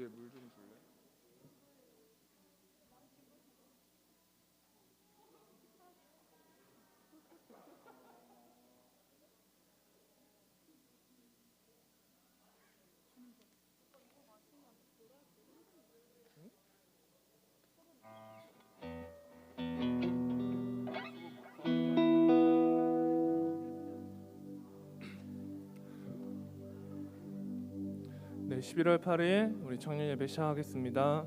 위에 물 좀 줄래? 네, 11월 8일 우리 청년 예배 시작하겠습니다.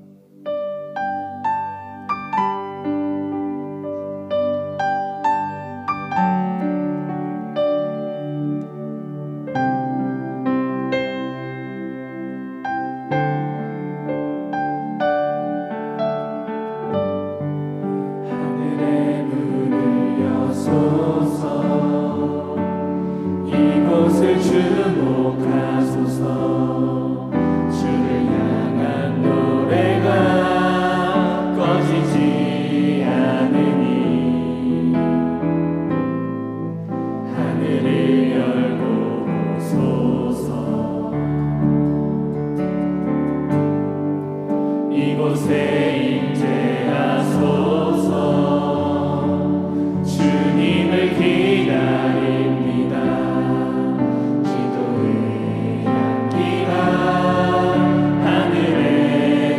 하늘의 문을 여소서, 이곳을 주목하소서. 주를 향한 노래가 꺼지지 않으니 하늘을 열고 보소서. 이곳에 임재하소서. 주님을 기다립니다. 기도의 향기가 하늘에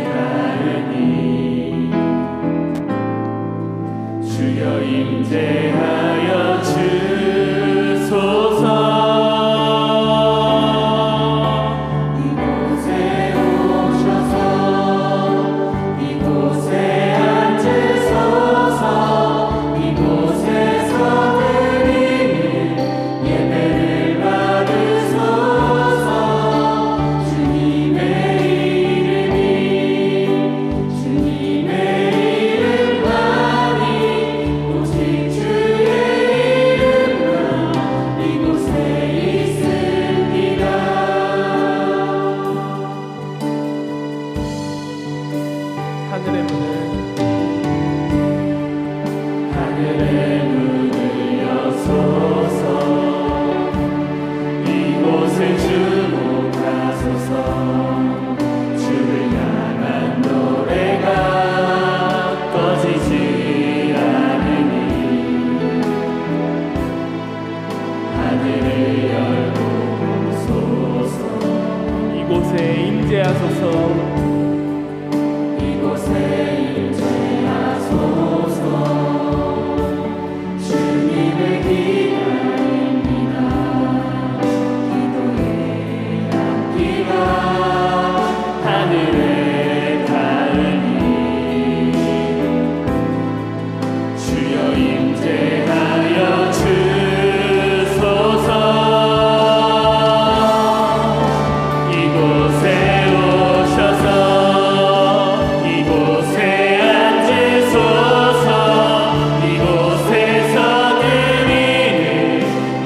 닿으니 주여 임재하여 주소서. 이곳에 오셔서 이곳에 앉으소서. 이곳에서 드리는 예배를 받으소서. 주님의 이름만이 오직 주의 이름만 이곳에 있습니다. 하늘의 문을 여소서. 이곳을 주목하소서. 주를 향한 노래가 꺼지지 않으니 하늘을 열고 보소서. 이곳에 임재하소서. 이곳에 임재하소서. 주님을 기다립니다. 기도의 향기가 하늘에 닿으니 주여 임재하여 주소서. 이곳에 오셔서 이곳에 앉으소서. 이곳에서 드리는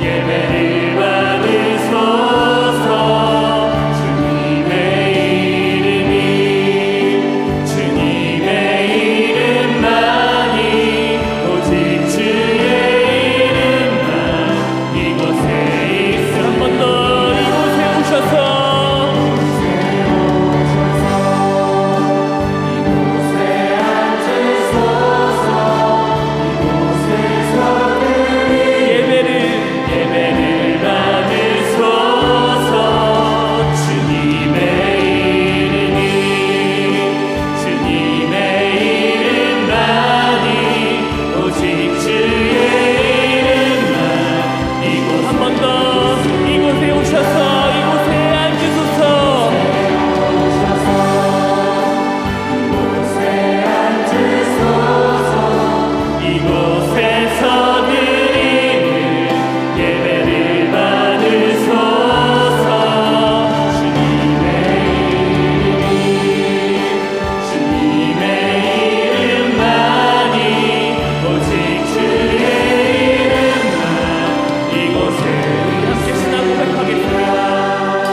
예배를 받으소서. 주님의 이름만이 오직 주의 이름만 이곳에 있어. 한 번 더 이곳에 오셔서 이곳에 앉으소서. 이곳에서 드리는 예배를 받으소서. 주님의 이름만이 오직 주의 이름만 이곳. 한 번 더 이곳에 오셔서 이곳에 앉으소서. 이곳에 앉으소서. 이곳에서 드리는 예배를 받으소서. 주님의 이름만이 오직 주의 이름만 이곳에. 함께 신앙 고백하겠습니다.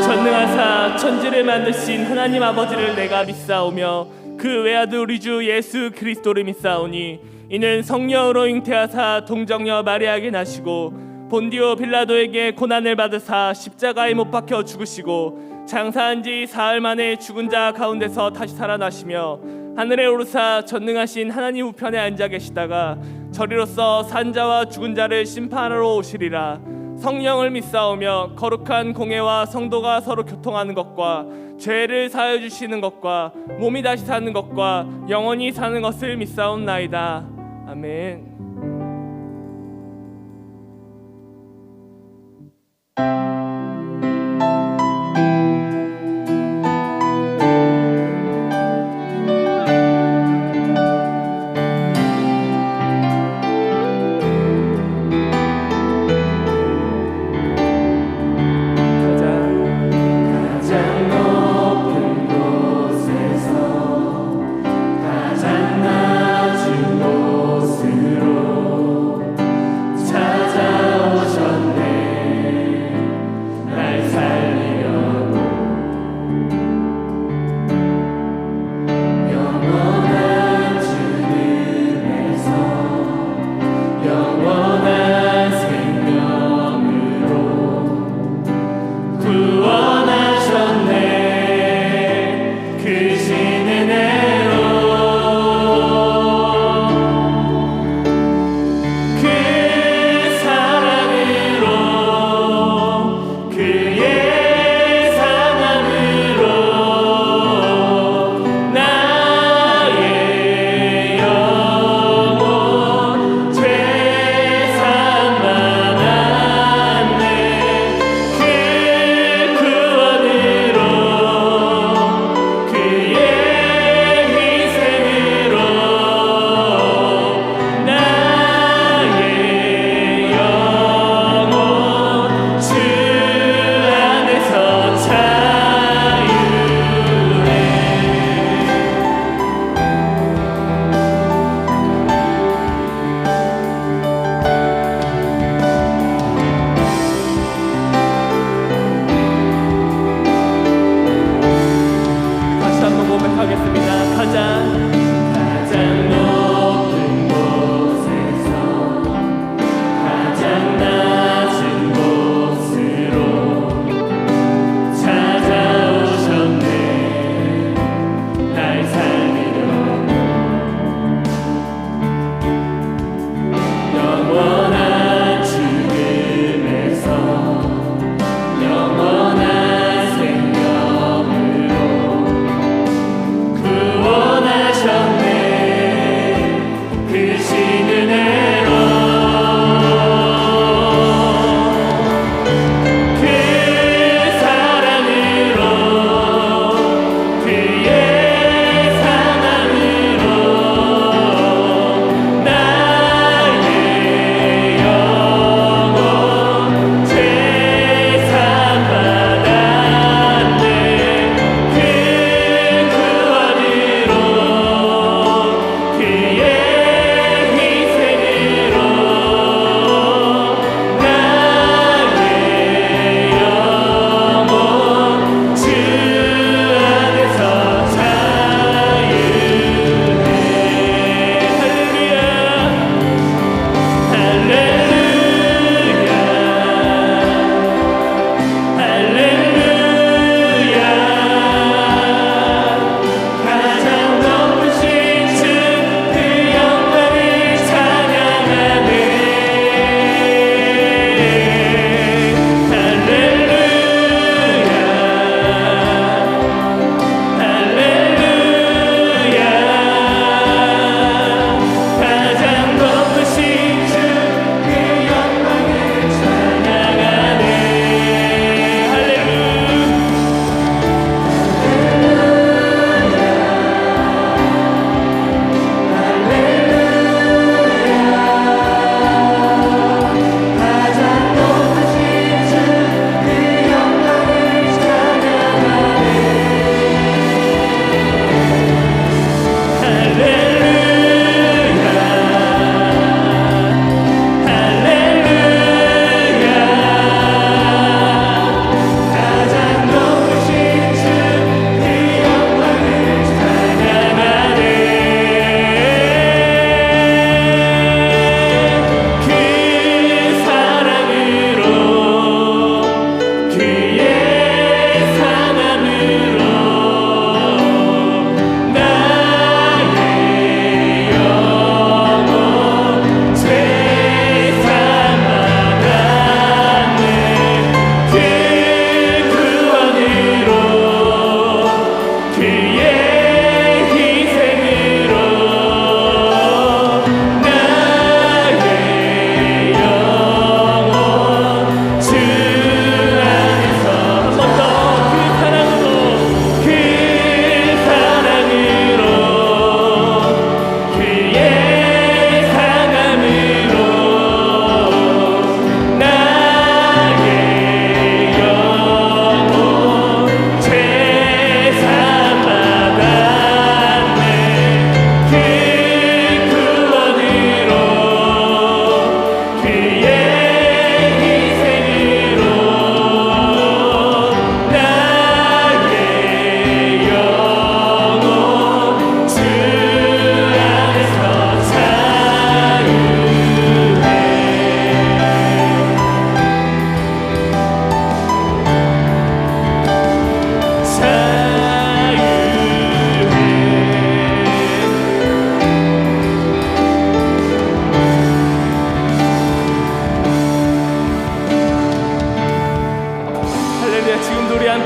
전능하사 천지를 만드신 하나님 아버지를 내가 믿사오며 그 외아들 우리 주 예수 그리스도를 믿사오니 이는 성령으로 잉태하사 동정녀 마리아에게 나시고 본디오 빌라도에게 고난을 받으사 십자가에 못 박혀 죽으시고 장사한 지 사흘 만에 죽은 자 가운데서 다시 살아나시며 하늘에 오르사 전능하신 하나님 우편에 앉아 계시다가 저리로서 산 자와 죽은 자를 심판하러 오시리라. 성령을 믿사오며 거룩한 공회와 성도가 서로 교통하는 것과 죄를 사하여 주시는 것과 몸이 다시 사는 것과 영원히 사는 것을 믿사옵나이다. 아멘.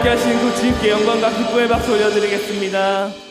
함께 하신 그 주님께 영광과 기쁨의 박수 올려드리겠습니다.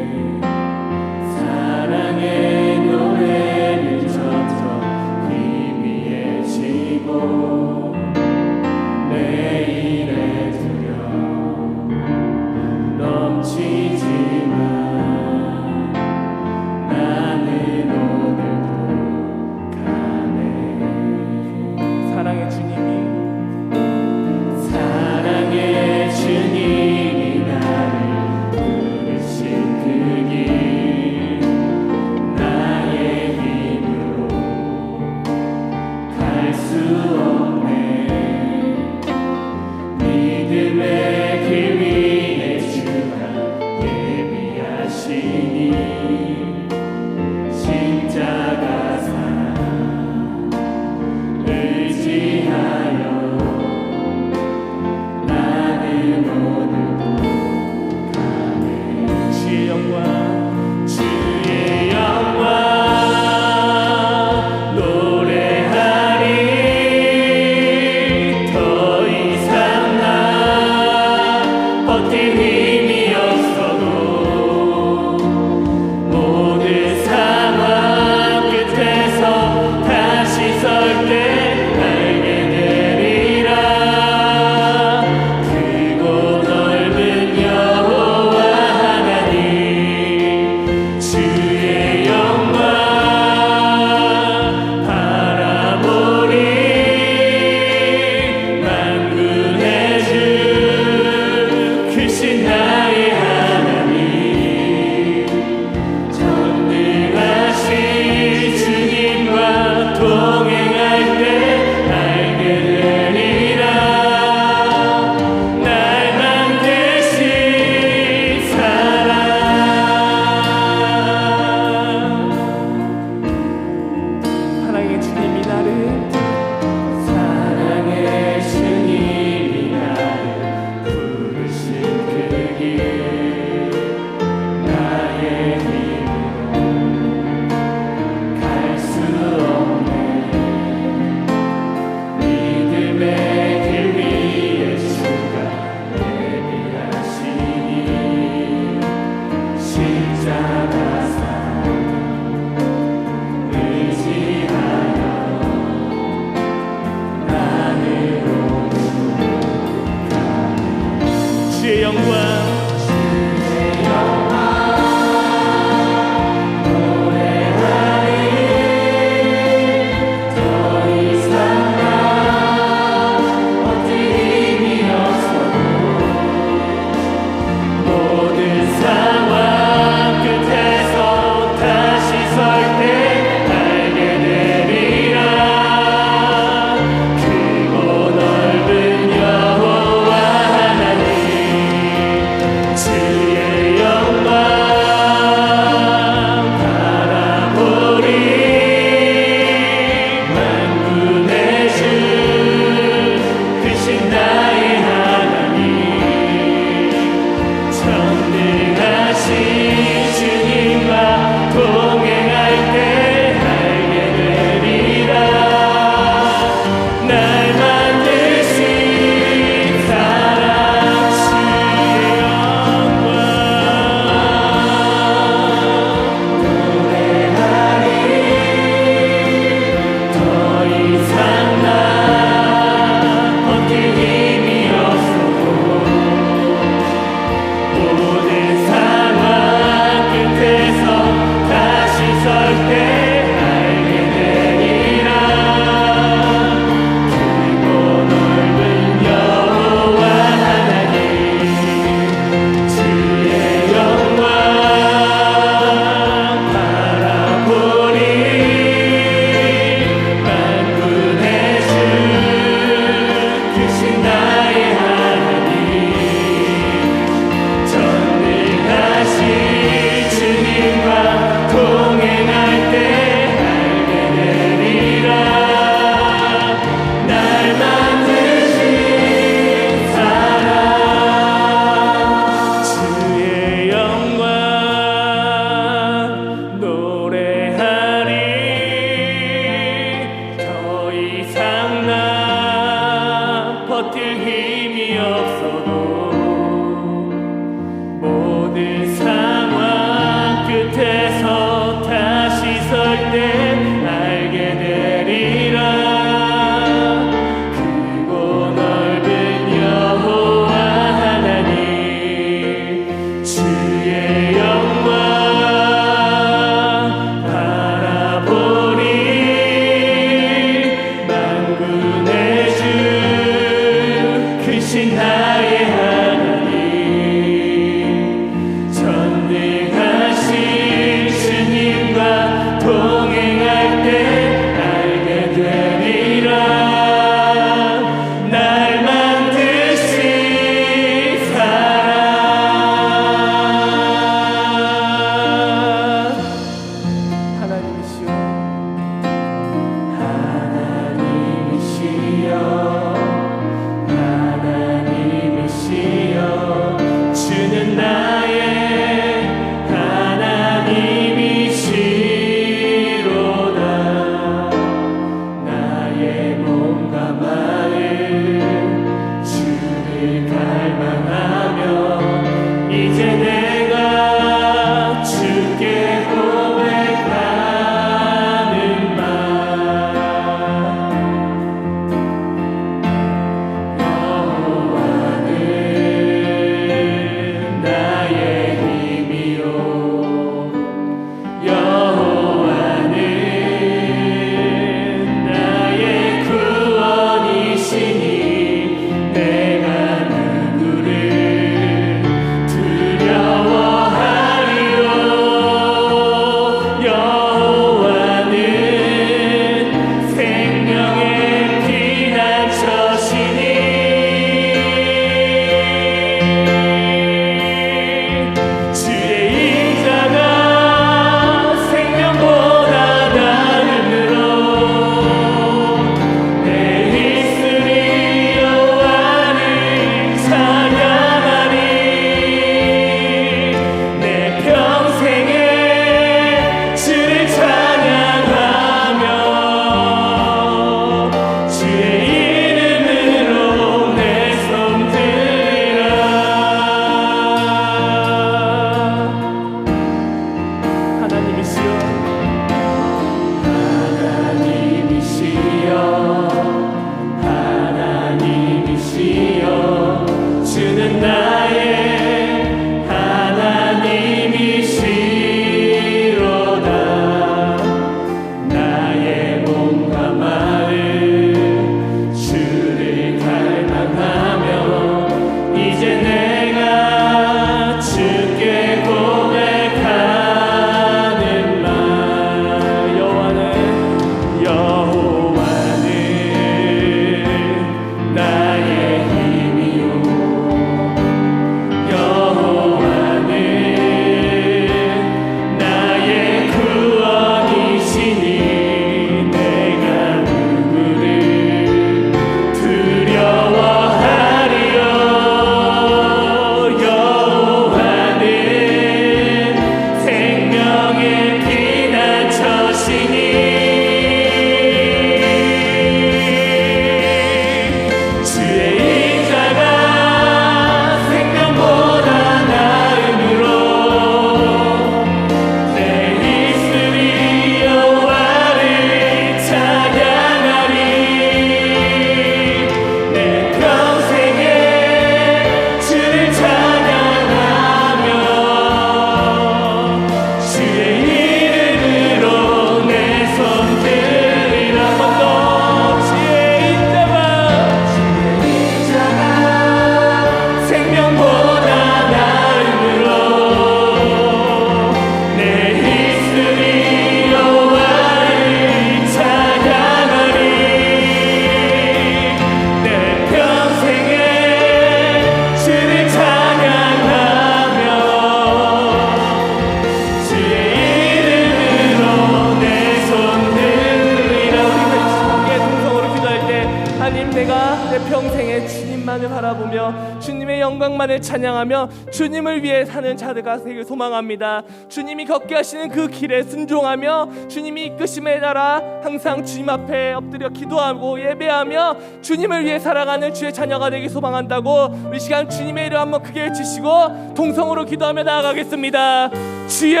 내가 내 평생에 주님만을 바라보며 주님의 영광만을 찬양하며 주님을 위해 사는 자들가 되길 소망합니다. 주님이 걷게 하시는 그 길에 순종하며 주님이 이끄심에 따라 항상 주님 앞에 엎드려 기도하고 예배하며 주님을 위해 살아가는 주의 자녀가 되길 소망한다고 우리 시간 주님의 이름 한번 크게 외치시고 동성으로 기도하며 나아가겠습니다. 주여,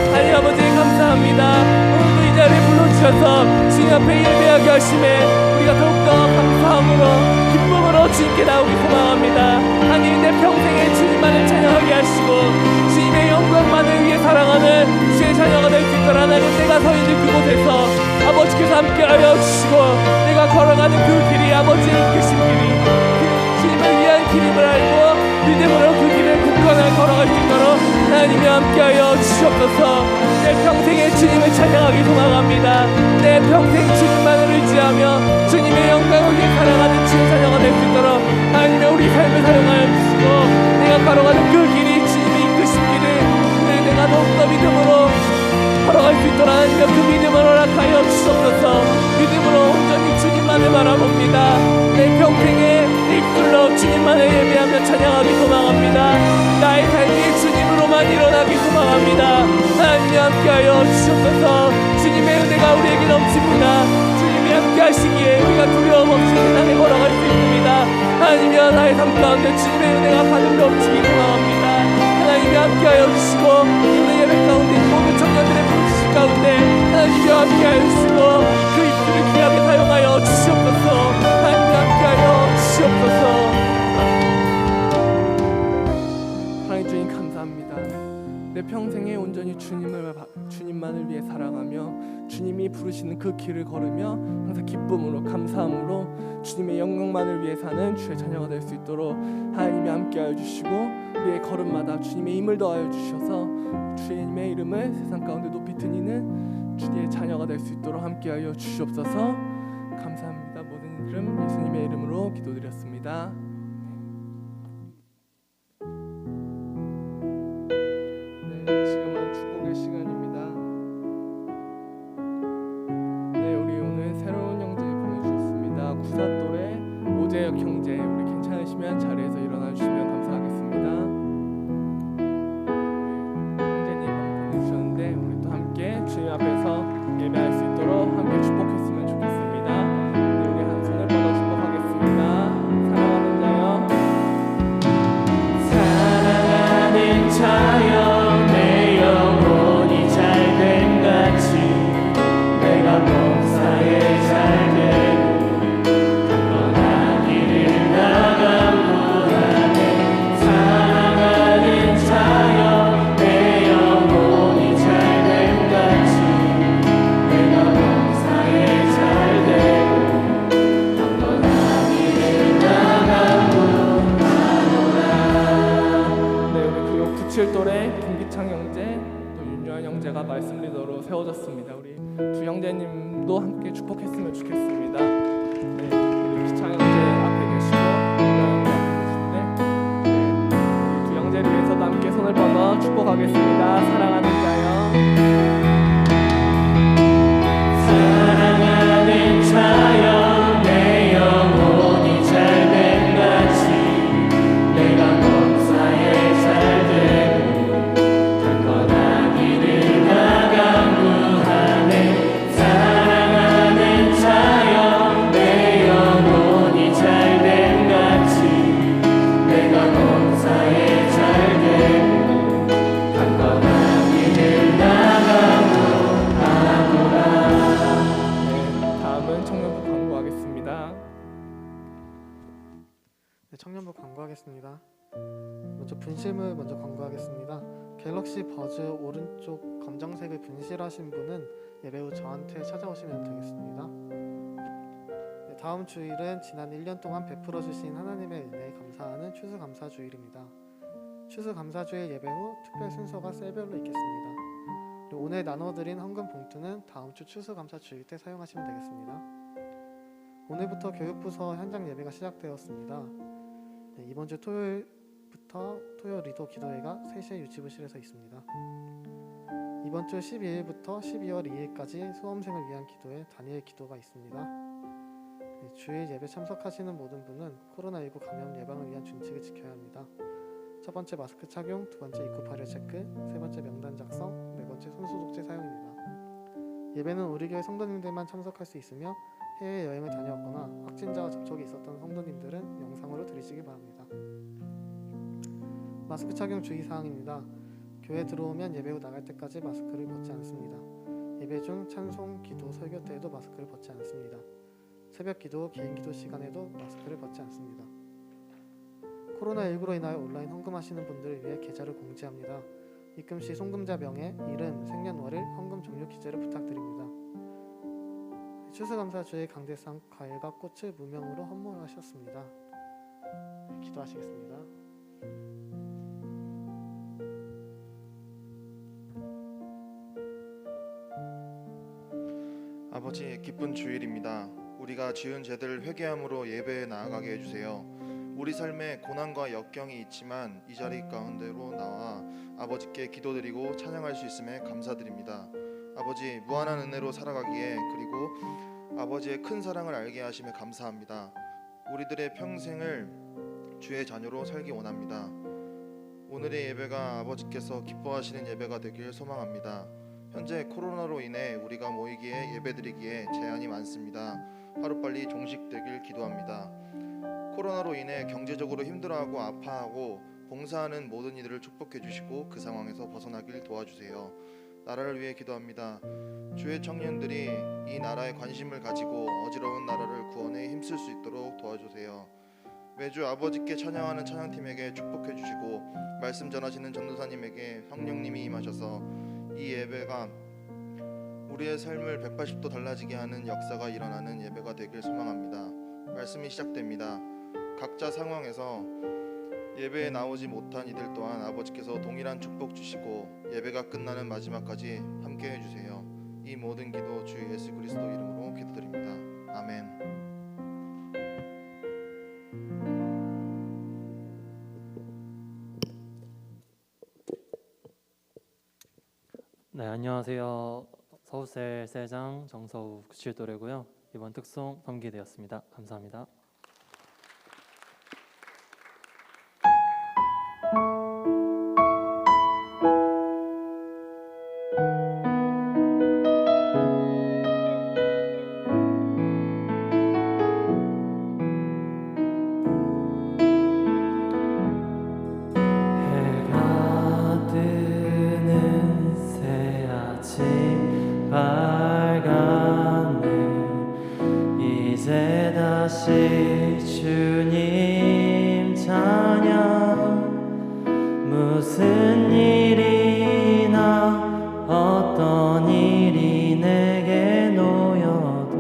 하나님 아버지 감사합니다. 오늘도 이 자리에 불러주셔서 주님 앞에 예배하게 하심에 우리가 더욱더 감사함으로 기쁨으로 주님께 나오기 소망합니다. 하나님 내 평생에 주님만을 찬양하게 하시고 주님의 영광만을 위해 사랑하는 주의 자녀가 될 수 있도록 하나님 내가 서 있는 그곳에서 아버지께서 함께하여 주시고 내가 걸어가는 그 길이 아버지의 이끄신 길이 주님을 위한 길임을 알고 믿음으로 그 길을 굳건하게 걸어갈 수 있도록 하나님이 함께하여 주시옵소서. 내 평생에 주님을 찬양하기 소망합니다. 내 평생 주님만을 의지하며 주님의 영광을 위해 살아가는 주의 자녀가 될 수 있도록 하나님이 우리 삶을 사용하여 주시고 내가 걸어가는 그 길이 주님이 이끄신 길을 내가 더욱더 믿음으로 걸어갈 수 있도록 하나님의 그 믿음을 허락하여 주시옵소서. 믿음으로 온전히 주님만을 바라봅니다. 내 평생에 내 입술로 주님만을 예배하며 찬양하기 소망합니다. 나의 삶이 주님으로만 일어나기 소망합니다. 하나님이 함께하여 주시옵소서. 주님의 은혜가 우리에게 넘칩니다. 주님이 함께하시기에 우리가 두려움 없이 세상에 걸어갈 수 있습니다. 하나님이여 나의 삶 가운데 주님의 은혜가 가득 넘치기 소망합니다. 하나님이 함께하여 주시고 오늘 예배 가운데 모든 청년들의 부르심 가운데 하나님이 함께하여 주시고 그 입술을 귀하게 사용하여 주시옵소서. 하나님이 함께하여 주시옵소서. 하나님 주님 감사합니다. 내 평생에 온전히 주님만을 위해 살아가며 주님이 부르시는 그 길을 걸으며 항상 기쁨으로 감사함으로 주님의 영광만을 위해 사는 주의 자녀가 될 수 있도록 하나님이 함께하여 주시고 우리의 걸음마다 주님의 힘을 더하여 주셔서 주님의 이름을 세상 가운데 높이 드리는 주의 자녀가 될 수 있도록 함께하여 주시옵소서. 감사합니다. 모든 이름 예수님의 이름으로 기도드렸습니다. 네, 지금은 축복의 시간입니다. 네, 우리 오늘 새로운 형제 보내주셨습니다. 구사또래 오재혁 형제, 우리 괜찮으시면 자리에서 일어나 주시면 감사하겠습니다. 형제님 한번 보내주셨는데 우리 또 함께 주님 앞에서 예배할 수 있도록 함께 축복했으면 좋겠습니다. 네, 우리 한 손을 뻗어 축복하겠습니다. 사랑하는 자여, 사랑하는 자여, 내 영혼이 잘됨 같이 내가 범사에 잘되고 강건한 길을 나가고하네. 사랑하는 자여, 내 영혼이 잘됨 같이 내가 범사에 잘되고 강건한 길을 나가고하노라. 네, 우리 교육 97돌의 김기창 형제, 또 윤유한 형제가 말씀 리더로 세워졌습니다. 우리 두 형제님도 함께 축복했으면 좋겠습니다. 네, 우리 기창 형제 앞에 계시고 윤유한 형제 앞에 계신데, 네, 우리 두 형제를 위해서도 함께 손을 뻗어 축복하겠습니다. 사랑하는 자여, 사랑하는 자여, 내 영혼이 잘됨 같이 내가 범사에 잘되고 강건한 길을 나가고하네. 사랑하는 자여, 내 영혼이 잘됨 같이 내가 범사에 잘되고 강건한 길을 나가고하노라. 네, 다음은 청년부 광고하겠습니다. 네, 청년부 광고하겠습니다. 먼저 분실물 먼저 광고하겠습니다. 갤럭시 버즈 오른쪽 검정색을 분실하신 분은 예배 후 저한테 찾아오시면 되겠습니다. 네, 다음 주일은 지난 1년 동안 베풀어 주신 하나님의 은혜에 감사하는 추수감사 주일입니다. 추수감사 주일 예배 후 특별 순서가 셀별로 있겠습니다. 그리고 오늘 나눠드린 헌금 봉투는 다음 주 추수감사 주일 때 사용하시면 되겠습니다. 오늘부터 교육부서 현장 예배가 시작되었습니다. 네, 이번 주 토요일부터 토요 리더 기도회가 3시에 유치부실에서 있습니다. 이번 주 12일부터 12월 2일까지 수험생을 위한 기도회 다니엘 기도가 있습니다. 네, 주일 예배 참석하시는 모든 분은 코로나19 감염 예방을 위한 준칙을 지켜야 합니다. 첫 번째 마스크 착용, 두 번째 입구 발열 체크, 세 번째 명단 작성, 네 번째 손소독제 사용입니다. 예배는 우리 교회 성도님들만 참석할 수 있으며 해외 여행을 다녀왔거나 확진자와 접촉이 있었던 성도님들은 영상으로 들으시기 바랍니다. 마스크 착용 주의사항입니다. 교회 들어오면 예배 후 나갈 때까지 마스크를 벗지 않습니다. 예배 중 찬송, 기도, 설교 때에도 마스크를 벗지 않습니다. 새벽 기도, 개인 기도 시간에도 마스크를 벗지 않습니다. 코로나19로 인하여 온라인 헌금하시는 분들을 위해 계좌를 공지합니다. 입금 시 송금자 명예, 이름, 생년월일, 헌금 종료 기재를 부탁드립니다. 추수감사주의 강대상 과일과 꽃을 무명으로 헌물하셨습니다. 기도하시겠습니다. 아버지, 기쁜 주일입니다. 우리가 지은 죄들을 회개함으로 예배에 나아가게 해주세요. 우리 삶에 고난과 역경이 있지만 이 자리 가운데로 나와 아버지께 기도드리고 찬양할 수 있음에 감사드립니다. 아버지, 무한한 은혜로 살아가기에 그리고 아버지의 큰 사랑을 알게 하심에 감사합니다. 우리들의 평생을 주의 자녀로 살기 원합니다. 오늘의 예배가 아버지께서 기뻐하시는 예배가 되길 소망합니다. 현재 코로나로 인해 우리가 모이기에 예배드리기에 제한이 많습니다. 하루빨리 종식되길 기도합니다. 코로나로 인해 경제적으로 힘들어하고 아파하고 봉사하는 모든 이들을 축복해 주시고 그 상황에서 벗어나길 도와주세요. 나라를 위해 기도합니다. 주의 청년들이 이 나라에 관심을 가지고 어지러운 나라를 구원에 힘쓸 수 있도록 도와주세요. 매주 아버지께 찬양하는 찬양팀에게 축복해 주시고 말씀 전하시는 전도사님에게 성령님이 임하셔서 이 예배가 우리의 삶을 180도 달라지게 하는 역사가 일어나는 예배가 되길 소망합니다. 말씀이 시작됩니다. 각자 상황에서 예배에 나오지 못한 이들 또한 아버지께서 동일한 축복 주시고 예배가 끝나는 마지막까지 함께 해주세요. 이 모든 기도 주 예수 그리스도 이름으로 기도드립니다. 아멘. 네, 안녕하세요. 서울셀 셀장 정서우 구칠도래고요. 이번 특송 섬기되었습니다. 감사합니다. 해가 뜨는 새 아침 밝았네. 이제 다시 주님 찬양. 무슨 일이나 어떤 일이 내게 놓여도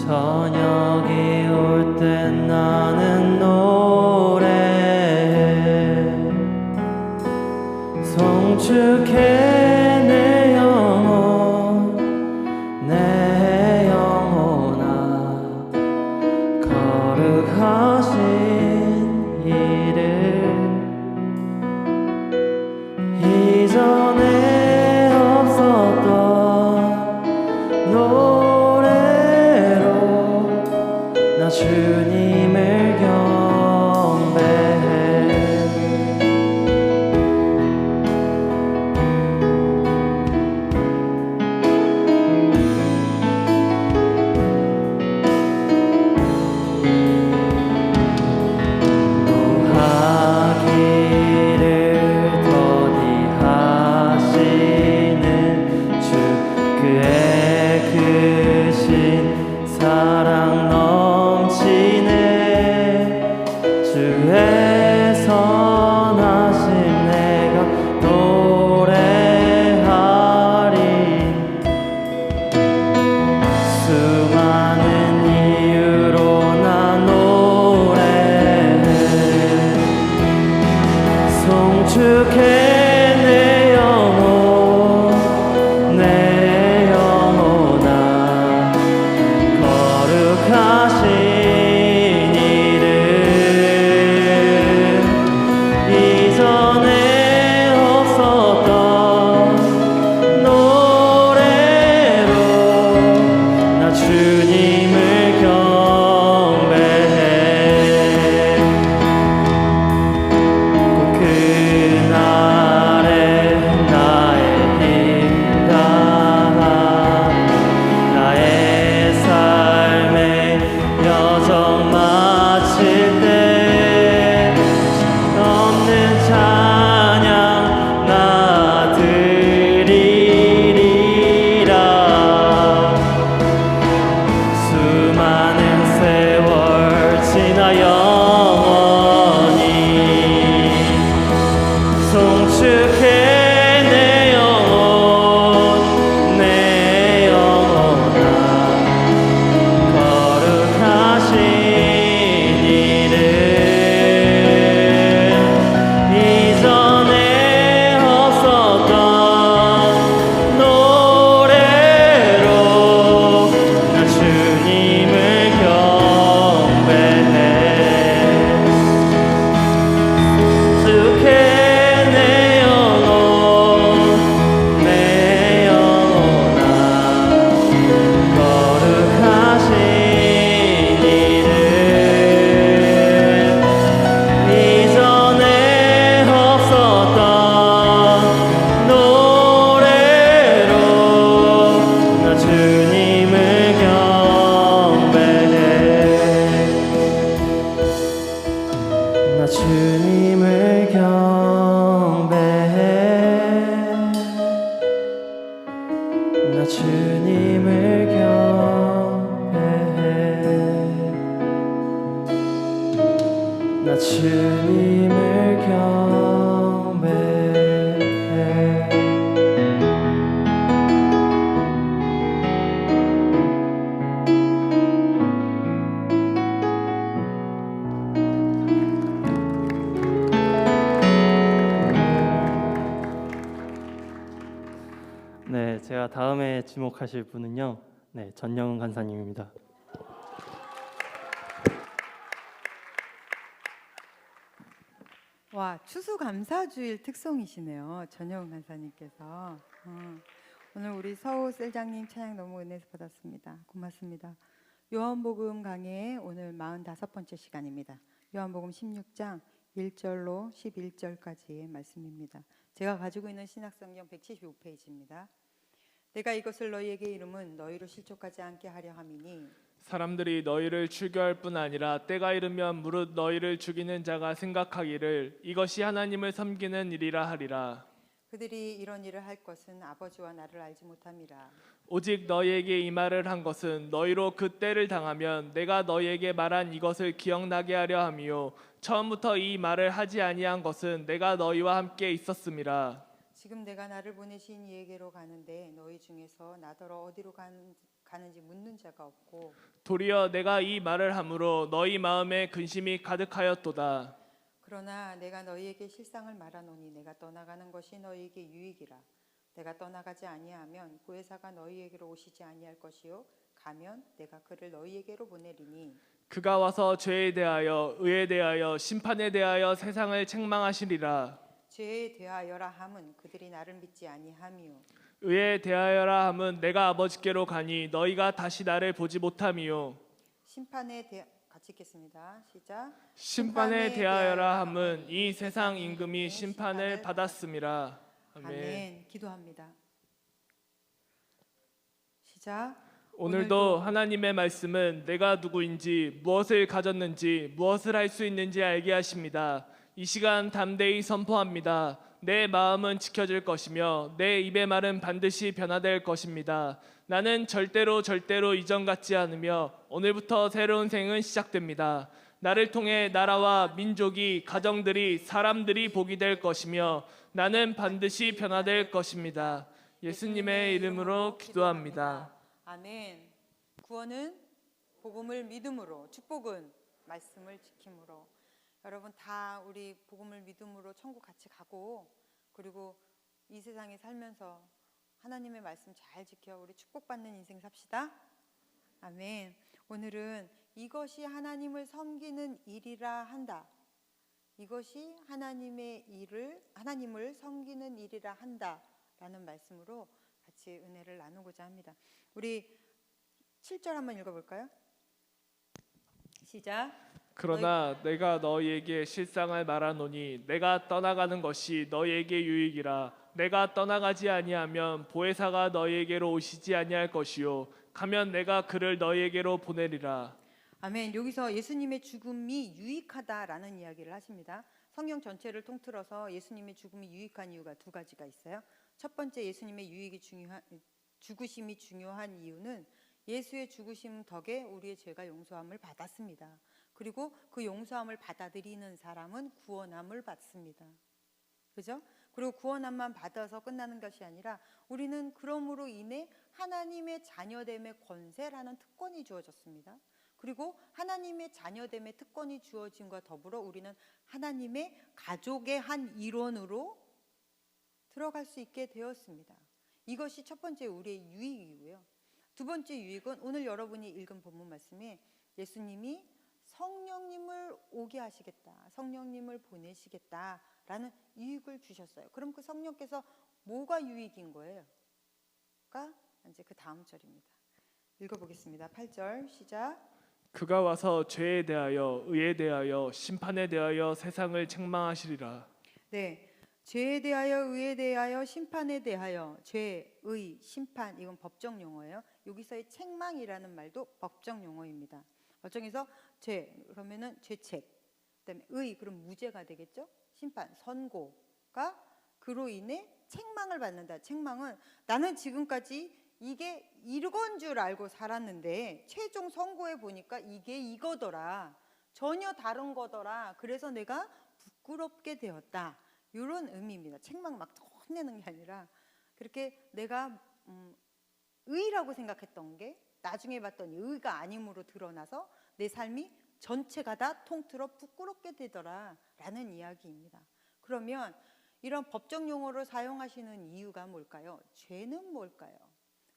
저녁이 올 땐 나는 노래해. 송축해 내 영혼, 내 영혼아. 거룩하신 이를 이전에 없었던 노래로 나 주님을 경배해. 노하기를 더디하게 네, 제가 다음에 지목하실 분은요, 네, 전영은 간사님입니다. 와, 추수감사주일 특송이시네요. 전영훈 간사님께서. 오늘 우리 서우 셀장님 찬양 너무 은혜서 받았습니다. 고맙습니다. 요한복음 강의 오늘 45번째 시간입니다. 요한복음 16장 1절로 11절까지의 말씀입니다. 제가 가지고 있는 신약성경 175페이지입니다. 내가 이것을 너희에게 이름은 너희로 실족하지 않게 하려 함이니 사람들이 너희를 출교할 뿐 아니라 때가 이르면 무릇 너희를 죽이는 자가 생각하기를 이것이 하나님을 섬기는 일이라 하리라. 그들이 이런 일을 할 것은 아버지와 나를 알지 못함이라. 오직 너희에게 이 말을 한 것은 너희로 그 때를 당하면 내가 너희에게 말한 이것을 기억나게 하려 함이요 처음부터 이 말을 하지 아니한 것은 내가 너희와 함께 있었음이라. 지금 내가 나를 보내신 이에게로 가는데 너희 중에서 나더러 어디로 가는지 묻는 자가 없고 도리어 내가 이 말을 함으로 너희 마음에 근심이 가득하였도다. 그러나 내가 너희에게 실상을 말하노니 내가 떠나가는 것이 너희에게 유익이라. 내가 떠나가지 아니하면 보혜사가 너희에게로 오시지 아니할 것이요 가면 내가 그를 너희에게로 보내리니 그가 와서 죄에 대하여 의에 대하여 심판에 대하여 세상을 책망하시리라. 죄에 대하여라 함은 그들이 나를 믿지 아니함이요 의에 대하여라 함은 내가 아버지께로 가니 너희가 다시 나를 보지 못함이요 같이 읽겠습니다. 시작. 심판에 대하여라 함은 이 세상 임금이 심판을 받았음이라. 아멘. 아멘. 기도합니다. 시작. 오늘도 하나님의 말씀은 내가 누구인지 무엇을 가졌는지 무엇을 할 수 있는지 알게 하십니다. 이 시간 담대히 선포합니다. 내 마음은 지켜질 것이며 내 입의 말은 반드시 변화될 것입니다. 나는 절대로 이전 같지 않으며 오늘부터 새로운 생은 시작됩니다. 나를 통해 나라와 민족이, 가정들이, 사람들이 복이 될 것이며 나는 반드시 변화될 것입니다. 예수님의 이름으로 기도합니다. 아멘. 구원은 복음을 믿음으로, 축복은 말씀을 지킴으로. 여러분 다 우리 복음을 믿음으로 천국 같이 가고 그리고 이 세상에 살면서 하나님의 말씀 잘 지켜 우리 축복받는 인생 삽시다. 아멘. 오늘은 이것이 하나님을 섬기는 일이라 한다. 이것이 하나님을 섬기는 일이라 한다라는 말씀으로 같이 은혜를 나누고자 합니다. 우리 7절 한번 읽어볼까요? 시작. 그러나 내가 너희에게 실상을 말하노니 내가 떠나가는 것이 너희에게 유익이라. 내가 떠나가지 아니하면 보혜사가 너희에게로 오시지 아니할 것이요 가면 내가 그를 너희에게로 보내리라. 아멘. 여기서 예수님의 죽음이 유익하다라는 이야기를 하십니다. 성경 전체를 통틀어서 예수님의 죽음이 유익한 이유가 두 가지가 있어요. 첫 번째, 예수님의 죽으심이 중요한 이유는 예수의 죽으심 덕에 우리의 죄가 용서함을 받았습니다. 그리고 그 용서함을 받아들이는 사람은 구원함을 받습니다. 그죠? 그리고 구원함만 받아서 끝나는 것이 아니라 우리는 그러므로 인해 하나님의 자녀됨의 권세라는 특권이 주어졌습니다. 그리고 하나님의 자녀됨의 특권이 주어짐과 더불어 우리는 하나님의 가족의 한 일원으로 들어갈 수 있게 되었습니다. 이것이 첫 번째 우리의 유익이고요. 두 번째 유익은 오늘 여러분이 읽은 본문 말씀에 예수님이 성령님을 오게 하시겠다, 성령님을 보내시겠다라는 유익을 주셨어요. 그럼 그 성령께서 뭐가 유익인 거예요? 이제 그 다음 절입니다. 읽어보겠습니다. 8절 시작. 그가 와서 죄에 대하여 의에 대하여 심판에 대하여 세상을 책망하시리라. 네, 죄에 대하여 의에 대하여 심판에 대하여 죄, 의, 심판 이건 법정 용어예요. 여기서의 책망이라는 말도 법정 용어입니다. 법정에서 죄 그러면은 죄책, 그다음에 의 그럼 무죄가 되겠죠. 심판 선고가 그로 인해 책망을 받는다. 책망은 나는 지금까지 이게 이건 줄 알고 살았는데 최종 선고해 보니까 이게 이거더라. 전혀 다른 거더라. 그래서 내가 부끄럽게 되었다. 이런 의미입니다. 책망 막 혼내는 게 아니라 그렇게 내가 의라고 생각했던 게 나중에 봤더니 의가 아님으로 드러나서 내 삶이 전체가 다 통틀어 부끄럽게 되더라 라는 이야기입니다. 그러면 이런 법적 용어를 사용하시는 이유가 뭘까요? 죄는 뭘까요?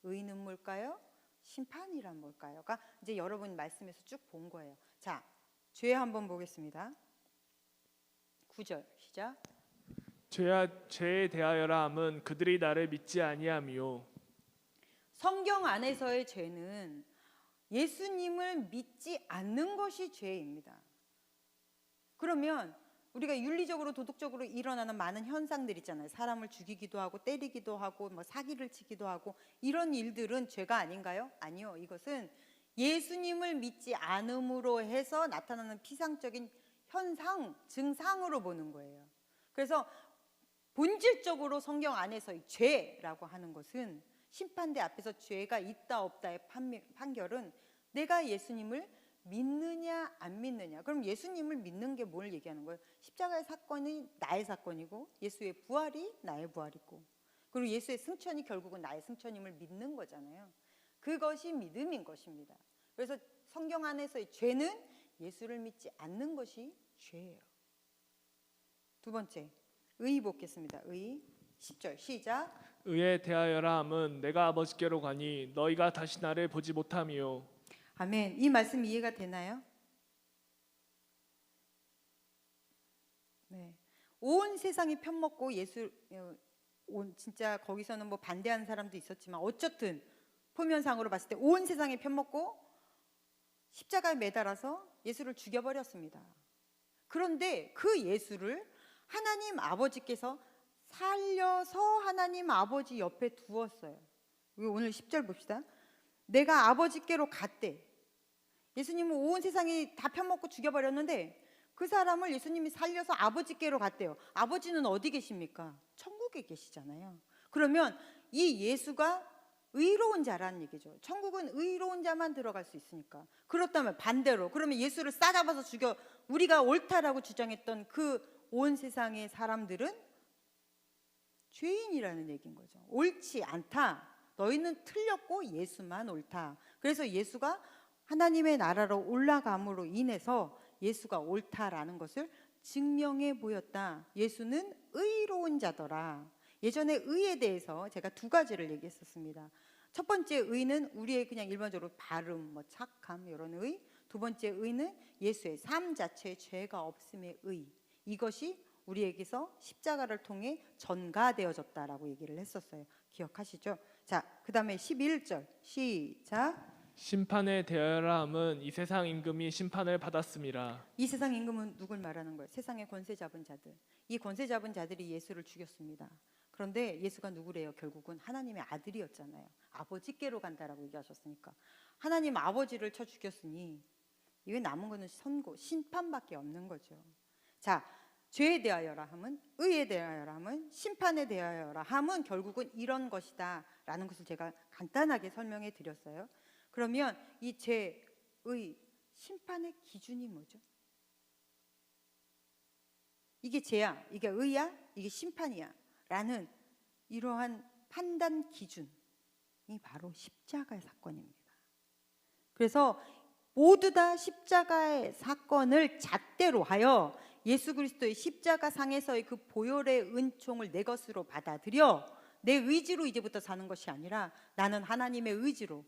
의는 뭘까요? 심판이란 뭘까요?가 이제 여러분 말씀에서 쭉 본 거예요. 자, 죄 한번 보겠습니다. 9절 시작. 죄에 대하여라 함은 그들이 나를 믿지 아니함이요. 성경 안에서의 죄는 예수님을 믿지 않는 것이 죄입니다. 그러면 우리가 윤리적으로 도덕적으로 일어나는 많은 현상들 있잖아요. 사람을 죽이기도 하고 때리기도 하고 뭐 사기를 치기도 하고 이런 일들은 죄가 아닌가요? 아니요. 이것은 예수님을 믿지 않음으로 해서 나타나는 피상적인 현상, 증상으로 보는 거예요. 그래서 본질적으로 성경 안에서의 죄라고 하는 것은 심판대 앞에서 죄가 있다 없다의 판결은 내가 예수님을 믿느냐 안 믿느냐. 그럼 예수님을 믿는 게 뭘 얘기하는 거예요? 십자가의 사건이 나의 사건이고 예수의 부활이 나의 부활이고 그리고 예수의 승천이 결국은 나의 승천임을 믿는 거잖아요. 그것이 믿음인 것입니다. 그래서 성경 안에서의 죄는 예수를 믿지 않는 것이 죄예요. 두 번째, 의 보겠습니다. 의 10절 시작. 의에 대하여라 함은 내가 아버지께로 가니 너희가 다시 나를 보지 못함이요. 아멘. 이 말씀 이해가 되나요? 네. 온 세상이 편먹고 진짜 거기서는 뭐 반대하는 사람도 있었지만 어쨌든 표면상으로 봤을 때 온 세상이 편먹고 십자가에 매달아서 예수를 죽여버렸습니다. 그런데 그 예수를 하나님 아버지께서 살려서 하나님 아버지 옆에 두었어요. 오늘 10절 봅시다. 내가 아버지께로 갔대. 예수님은 온 세상이 다 편먹고 죽여버렸는데 그 사람을 예수님이 살려서 아버지께로 갔대요. 아버지는 어디 계십니까? 천국에 계시잖아요. 그러면 이 예수가 의로운 자라는 얘기죠. 천국은 의로운 자만 들어갈 수 있으니까. 그렇다면 반대로 그러면 예수를 싸잡아서 죽여 우리가 옳다라고 주장했던 그 온 세상의 사람들은 죄인이라는 얘기인 거죠. 옳지 않다. 너희는 틀렸고 예수만 옳다. 그래서 예수가 하나님의 나라로 올라감으로 인해서 예수가 옳다라는 것을 증명해 보였다. 예수는 의로운 자더라. 예전에 의에 대해서 제가 두 가지를 얘기했었습니다. 첫 번째 의는 우리의 그냥 일반적으로 바름, 뭐 착함 이런 의. 두 번째 의는 예수의 삶 자체에 죄가 없음의 의. 이것이 우리에게서 십자가를 통해 전가되어졌다라고 얘기를 했었어요. 기억하시죠? 자, 그 다음에 11절 시작. 심판에 대하여라 함은 이 세상 임금이 심판을 받았음이라. 이 세상 임금은 누굴 말하는 거예요? 세상의 권세 잡은 자들. 이 권세 잡은 자들이 예수를 죽였습니다. 그런데 예수가 누구래요? 결국은 하나님의 아들이었잖아요. 아버지께로 간다라고 얘기하셨으니까 하나님 아버지를 쳐 죽였으니 이게 남은 거는 선고, 심판밖에 없는 거죠. 자, 죄에 대하여라 함은, 의에 대하여라 함은, 심판에 대하여라 함은 결국은 이런 것이다 라는 것을 제가 간단하게 설명해 드렸어요. 그러면 이 죄, 의, 심판의 기준이 뭐죠? 이게 죄야, 이게 의야, 이게 심판이야 라는 이러한 판단 기준이 바로 십자가의 사건입니다. 그래서 모두 다 십자가의 사건을 잣대로 하여 예수 그리스도의 십자가 상에서의 그 보혈의 은총을 내 것으로 받아들여 내 의지로 이제부터 사는 것이 아니라 나는 하나님의 의지로,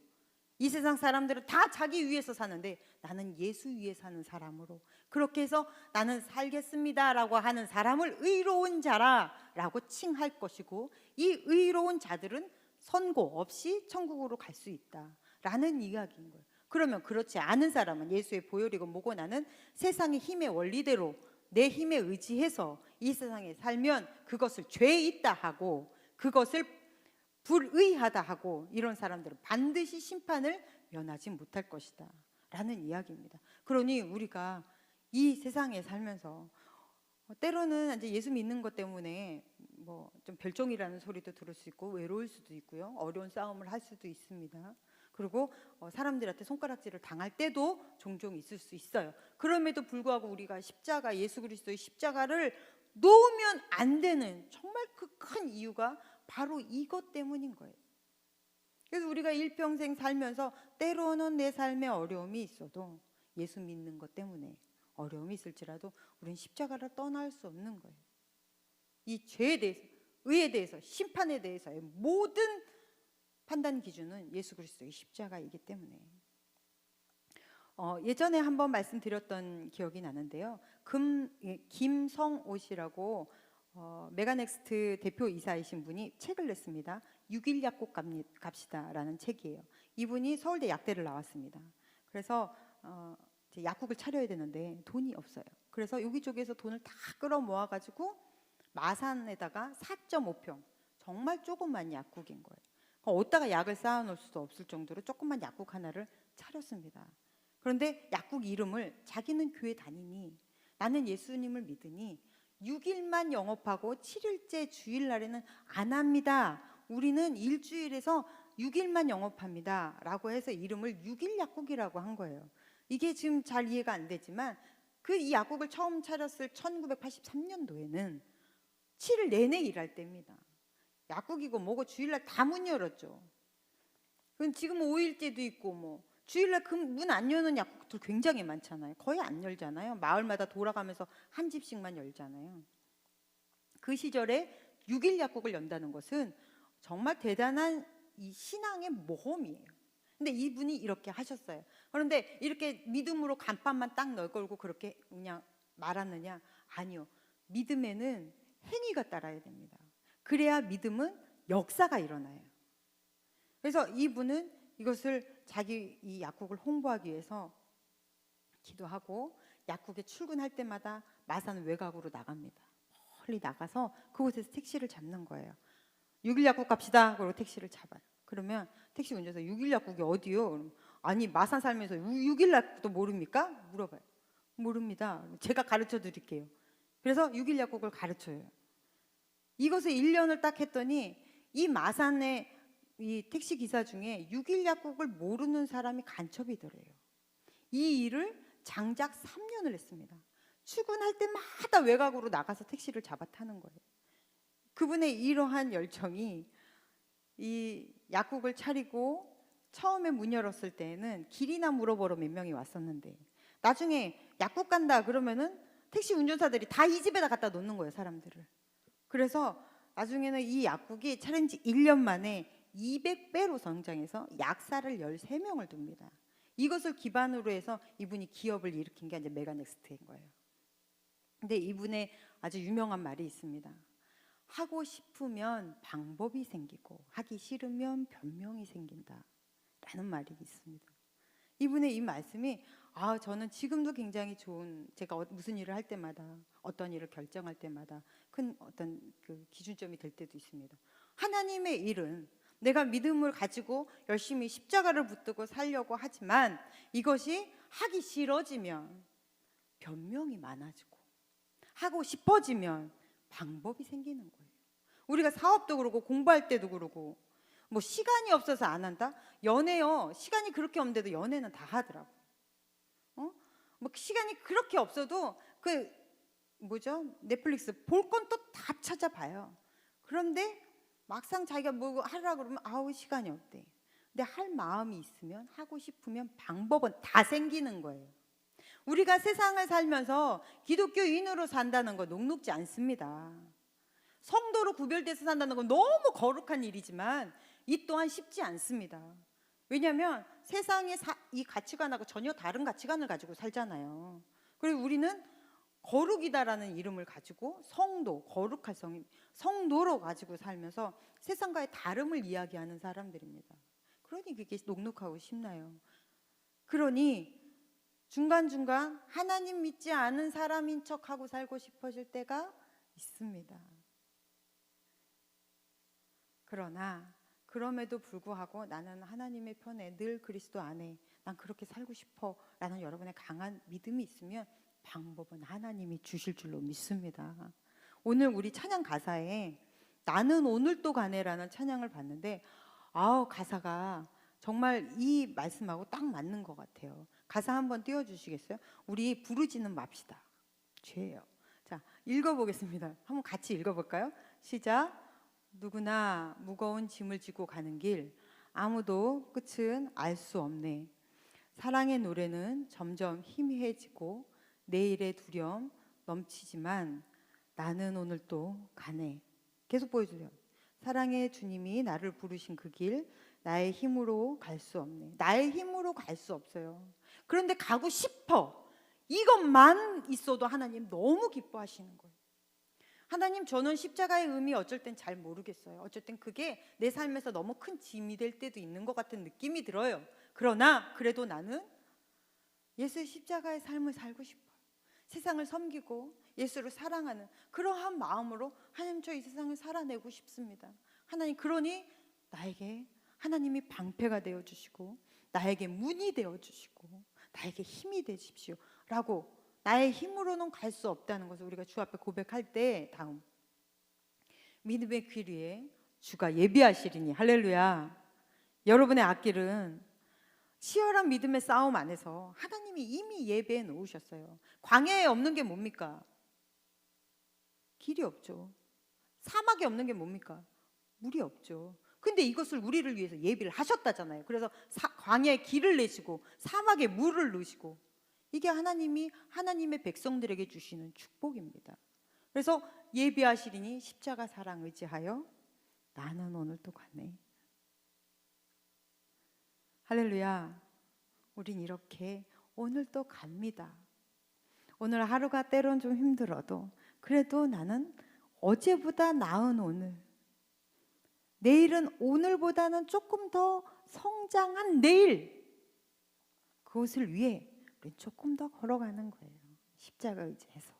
이 세상 사람들은 다 자기 위해서 사는데 나는 예수 위에 사는 사람으로 그렇게 해서 나는 살겠습니다라고 하는 사람을 의로운 자라라고 칭할 것이고, 이 의로운 자들은 선고 없이 천국으로 갈 수 있다라는 이야기인 거예요. 그러면 그렇지 않은 사람은 예수의 보혈이고 뭐고 나는 세상의 힘의 원리대로 내 힘에 의지해서 이 세상에 살면 그것을 죄 있다 하고 그것을 불의하다 하고 이런 사람들은 반드시 심판을 면하지 못할 것이다 라는 이야기입니다. 그러니 우리가 이 세상에 살면서 때로는 이제 예수 믿는 것 때문에 뭐 좀 별종이라는 소리도 들을 수 있고 외로울 수도 있고요, 어려운 싸움을 할 수도 있습니다. 그리고 사람들한테 손가락질을 당할 때도 종종 있을 수 있어요. 그럼에도 불구하고 우리가 십자가, 예수 그리스도의 십자가를 놓으면 안 되는 정말 그 큰 이유가 바로 이것 때문인 거예요. 그래서 우리가 일평생 살면서 때로는 내 삶에 어려움이 있어도 예수 믿는 것 때문에 어려움이 있을지라도 우리는 십자가를 떠날 수 없는 거예요. 이 죄에 대해서, 의에 대해서, 심판에 대해서의 모든 판단 기준은 예수 그리스도의 십자가이기 때문에. 예전에 한번 말씀드렸던 기억이 나는데요. 김성오 씨라고 메가넥스트 대표 이사이신 분이 책을 냈습니다. 6일 약국 갑시다라는 책이에요. 이분이 서울대 약대를 나왔습니다. 그래서 이제 약국을 차려야 되는데 돈이 없어요. 그래서 여기저기에서 돈을 다 끌어 모아가지고 마산에다가 4.5평 정말 조그만 약국인 거예요. 어디다가 약을 쌓아놓을 수도 없을 정도로 조그만 약국 하나를 차렸습니다. 그런데 약국 이름을 자기는 교회 다니니 나는 예수님을 믿으니 6일만 영업하고 7일째 주일날에는 안 합니다. 우리는 일주일에서 6일만 영업합니다. 라고 해서 이름을 6일 약국이라고 한 거예요. 이게 지금 잘 이해가 안 되지만 이 약국을 처음 차렸을 1983년도에는 7일 내내 일할 때입니다. 약국이고 뭐고 주일날 다 문 열었죠. 지금 5일째도 있고 주일날 문 안 여는 약국들 굉장히 많잖아요. 거의 안 열잖아요. 마을마다 돌아가면서 한 집씩만 열잖아요. 그 시절에 6일 약국을 연다는 것은 정말 대단한 이 신앙의 모험이에요. 근데 이분이 이렇게 하셨어요. 그런데 이렇게 믿음으로 간판만 딱 넣어걸고 그렇게 그냥 말았느냐? 아니요. 믿음에는 행위가 따라야 됩니다. 그래야 믿음은 역사가 일어나요. 그래서 이분은 이것을 자기 이 약국을 홍보하기 위해서 기도하고 약국에 출근할 때마다 마산 외곽으로 나갑니다. 멀리 나가서 그곳에서 택시를 잡는 거예요. 6일 약국 갑시다. 그리고 택시를 잡아요. 그러면 택시 운전사 6일 약국이 어디요? 그러면 아니 마산 살면서 6일 약국도 모릅니까? 물어봐요. 모릅니다. 제가 가르쳐 드릴게요. 그래서 6일 약국을 가르쳐요. 이것을 1년을 딱 했더니 이 마산의 이 택시 기사 중에 6일 약국을 모르는 사람이 간첩이더래요. 이 일을 장작 3년을 했습니다. 출근할 때마다 외곽으로 나가서 택시를 잡아 타는 거예요. 그분의 이러한 열정이 이 약국을 차리고 처음에 문 열었을 때는 길이나 물어보러 몇 명이 왔었는데 나중에 약국 간다 그러면은 택시 운전사들이 다 이 집에다 갖다 놓는 거예요, 사람들을. 그래서 나중에는 이 약국이 차린 지 1년 만에 200배로 성장해서 약사를 13명을 둡니다. 이것을 기반으로 해서 이분이 기업을 일으킨 게 이제 메가넥스트인 거예요. 근데 이분의 아주 유명한 말이 있습니다. 하고 싶으면 방법이 생기고 하기 싫으면 변명이 생긴다 라는 말이 있습니다. 이분의 이 말씀이 저는 지금도 굉장히 좋은, 제가 무슨 일을 할 때마다 어떤 일을 결정할 때마다 큰 어떤 그 기준점이 될 때도 있습니다. 하나님의 일은 내가 믿음을 가지고 열심히 십자가를 붙들고 살려고 하지만 이것이 하기 싫어지면 변명이 많아지고 하고 싶어지면 방법이 생기는 거예요. 우리가 사업도 그러고 공부할 때도 그러고 시간이 없어서 안 한다? 연애요. 시간이 그렇게 없는데도 연애는 다 하더라고. 시간이 그렇게 없어도 넷플릭스 볼 건 또 다 찾아봐요. 그런데 막상 자기가 뭐 하려고 그러면 시간이 없대. 근데 할 마음이 있으면 하고 싶으면 방법은 다 생기는 거예요. 우리가 세상을 살면서 기독교인으로 산다는 거 녹록지 않습니다. 성도로 구별돼서 산다는 건 너무 거룩한 일이지만 이 또한 쉽지 않습니다. 왜냐하면 세상의 이 가치관하고 전혀 다른 가치관을 가지고 살잖아요. 그리고 우리는 거룩이다라는 이름을 가지고 성도, 거룩할 성도로 가지고 살면서 세상과의 다름을 이야기하는 사람들입니다. 그러니 그게 녹록하고 쉽나요? 그러니 중간중간 하나님 믿지 않은 사람인 척하고 살고 싶어질 때가 있습니다. 그러나 그럼에도 불구하고 나는 하나님의 편에 늘 그리스도 안에 난 그렇게 살고 싶어 라는 여러분의 강한 믿음이 있으면 방법은 하나님이 주실 줄로 믿습니다. 오늘 우리 찬양 가사에 나는 오늘 또 가네라는 찬양을 봤는데 가사가 정말 이 말씀하고 딱 맞는 것 같아요. 가사 한번 띄워주시겠어요? 우리 부르지는 맙시다. 죄예요. 자, 읽어보겠습니다. 한번 같이 읽어볼까요? 시작. 누구나 무거운 짐을 지고 가는 길 아무도 끝은 알 수 없네. 사랑의 노래는 점점 희미해지고 내일의 두려움 넘치지만 나는 오늘 또 가네. 계속 보여주세요. 사랑의 주님이 나를 부르신 그 길, 나의 힘으로 갈 수 없네. 나의 힘으로 갈 수 없어요. 그런데 가고 싶어. 이것만 있어도 하나님 너무 기뻐하시는 거예요. 하나님, 저는 십자가의 의미 어쩔 땐 잘 모르겠어요. 어쩔 땐 그게 내 삶에서 너무 큰 짐이 될 때도 있는 것 같은 느낌이 들어요. 그러나 그래도 나는 예수의 십자가의 삶을 살고 싶어요. 세상을 섬기고 예수를 사랑하는 그러한 마음으로 하나님, 저 이 세상을 살아내고 싶습니다. 하나님, 그러니 나에게 하나님이 방패가 되어주시고 나에게 문이 되어주시고 나에게 힘이 되십시오 라고, 나의 힘으로는 갈 수 없다는 것을 우리가 주 앞에 고백할 때, 다음 믿음의 귀 위에 주가 예비하시리니, 할렐루야. 여러분의 앞길은 치열한 믿음의 싸움 안에서 하나님이 이미 예배해 놓으셨어요. 광야에 없는 게 뭡니까? 길이 없죠. 사막에 없는 게 뭡니까? 물이 없죠. 근데 이것을 우리를 위해서 예비를 하셨다잖아요. 그래서 광야에 길을 내시고 사막에 물을 넣으시고, 이게 하나님이 하나님의 백성들에게 주시는 축복입니다. 그래서 예비하시리니 십자가 사랑 의지하여 나는 오늘 또 가네. 할렐루야. 우린 이렇게 오늘 또 갑니다. 오늘 하루가 때론 좀 힘들어도 그래도 나는 어제보다 나은 오늘, 내일은 오늘보다는 조금 더 성장한 내일, 그것을 위해 우리 조금 더 걸어가는 거예요. 십자가 의지해서.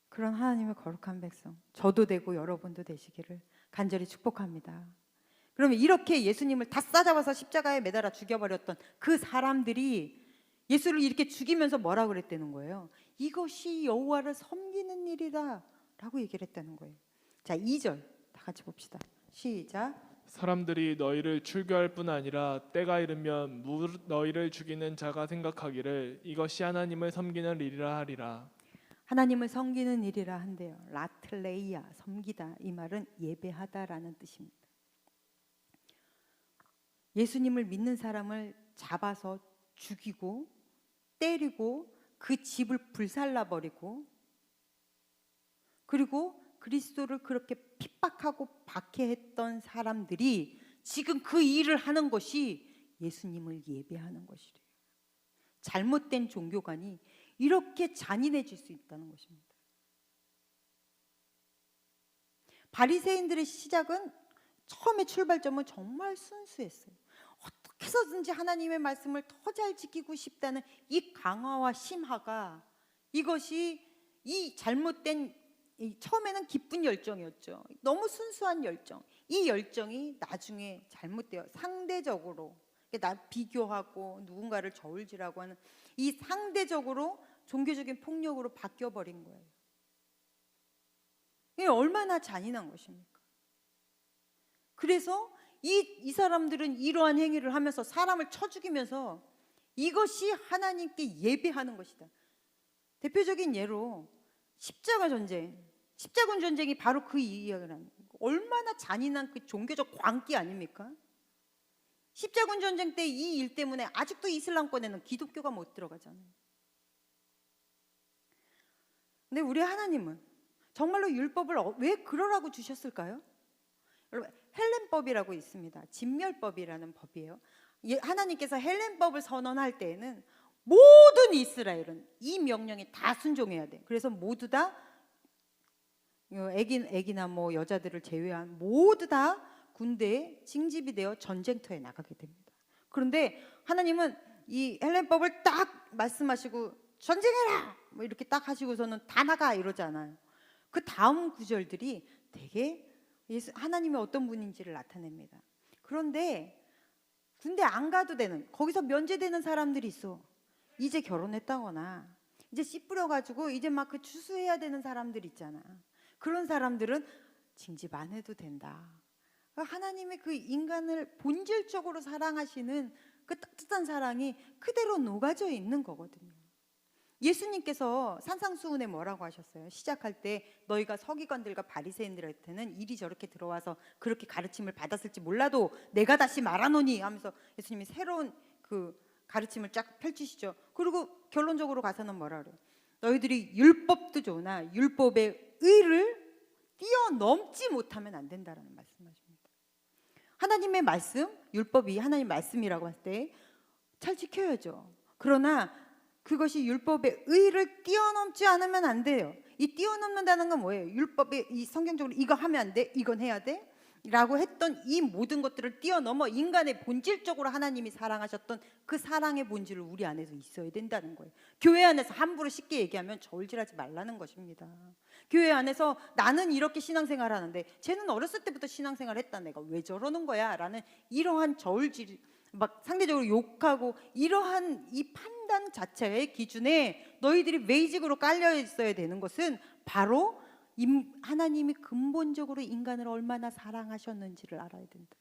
그런 하나님의 거룩한 백성, 저도 되고 여러분도 되시기를 간절히 축복합니다. 그러면 이렇게 예수님을 다 싸잡아서 십자가에 매달아 죽여버렸던 그 사람들이 예수를 이렇게 죽이면서 뭐라 그랬다는 거예요? 이것이 여호와를 섬기는 일이다 라고 얘기를 했다는 거예요. 자, 2절 다 같이 봅시다. 시작. 사람들이 너희를 출교할 뿐 아니라 때가 이르면 무릇 너희를 죽이는 자가 생각하기를 이것이 하나님을 섬기는 일이라 하리라. 하나님을 섬기는 일이라 한대요. 라틀레이야, 섬기다. 이 말은 예배하다라는 뜻입니다. 예수님을 믿는 사람을 잡아서 죽이고 때리고 그 집을 불살라버리고, 그리고 그리스도를 그렇게 핍박하고 박해했던 사람들이 지금 그 일을 하는 것이 예수님을 예배하는 것이래요. 잘못된 종교관이 이렇게 잔인해질 수 있다는 것입니다. 바리새인들의 시작은, 처음에 출발점은 정말 순수했어요. 어떻게 해서든지 하나님의 말씀을 더 잘 지키고 싶다는 이 강화와 심화가, 이것이 이 잘못된, 처음에는 기쁜 열정이었죠. 너무 순수한 열정. 이 열정이 나중에 잘못되어 상대적으로 나 비교하고 누군가를 저울질하고 하는 이 상대적으로 종교적인 폭력으로 바뀌어버린 거예요. 이게 얼마나 잔인한 것입니까? 그래서 이 사람들은 이러한 행위를 하면서 사람을 쳐 죽이면서 이것이 하나님께 예배하는 것이다. 대표적인 예로 십자가 전쟁, 십자군 전쟁이 바로 그 이야기를 하는 거예요. 얼마나 잔인한 그 종교적 광기 아닙니까? 십자군 전쟁 때 이 일 때문에 아직도 이슬람권에는 기독교가 못 들어가잖아요. 근데 우리 하나님은 정말로 율법을 왜 그러라고 주셨을까요? 여러분, 헬렌법이라고 있습니다. 진멸법이라는 법이에요. 하나님께서 헬렌법을 선언할 때에는 모든 이스라엘은 이 명령에 다 순종해야 돼. 그래서 모두 다 애기나 뭐 여자들을 제외한 모두 다 군대에 징집이 되어 전쟁터에 나가게 됩니다. 그런데 하나님은 이 헬렌법을 딱 말씀하시고 전쟁해라 뭐 이렇게 딱 하시고서는 다 나가 이러잖아요. 그 다음 구절들이 되게 하나님이 어떤 분인지를 나타냅니다. 그런데 군대 안 가도 되는, 거기서 면제되는 사람들이 있어. 이제 결혼했다거나 이제 씨 뿌려가지고 이제 막 그 추수해야 되는 사람들 있잖아. 그런 사람들은 징집 안 해도 된다. 하나님의 그 인간을 본질적으로 사랑하시는 그 따뜻한 사랑이 그대로 녹아져 있는 거거든요. 예수님께서 산상수훈에 뭐라고 하셨어요? 시작할 때 너희가 서기관들과 바리새인들한테는 이리 저렇게 들어와서 그렇게 가르침을 받았을지 몰라도 내가 다시 말하노니 하면서 예수님이 새로운 그 가르침을 쫙 펼치시죠. 그리고 결론적으로 가서는 뭐라 그래요? 너희들이 율법도 좋으나 율법의 의를 뛰어넘지 못하면 안 된다라는 말씀하십니다. 하나님의 말씀, 율법이 하나님 말씀이라고 했을 때 잘 지켜야죠. 그러나 그것이 율법의 의를 뛰어넘지 않으면 안 돼요. 이 뛰어넘는다는 건 뭐예요? 율법이 이 성경적으로 이거 하면 안 돼, 이건 해야 돼 라고 했던 이 모든 것들을 뛰어넘어 인간의 본질적으로 하나님이 사랑하셨던 그 사랑의 본질을 우리 안에서 있어야 된다는 거예요. 교회 안에서 함부로 쉽게 얘기하면 저울질하지 말라는 것입니다. 교회 안에서 나는 이렇게 신앙생활 하는데 쟤는 어렸을 때부터 신앙생활 했다, 내가 왜 저러는 거야 라는 이러한 저울질, 막 상대적으로 욕하고 이러한 이 판단 자체의 기준에 너희들이 베이직으로 깔려 있어야 되는 것은 바로 하나님이 근본적으로 인간을 얼마나 사랑하셨는지를 알아야 된다.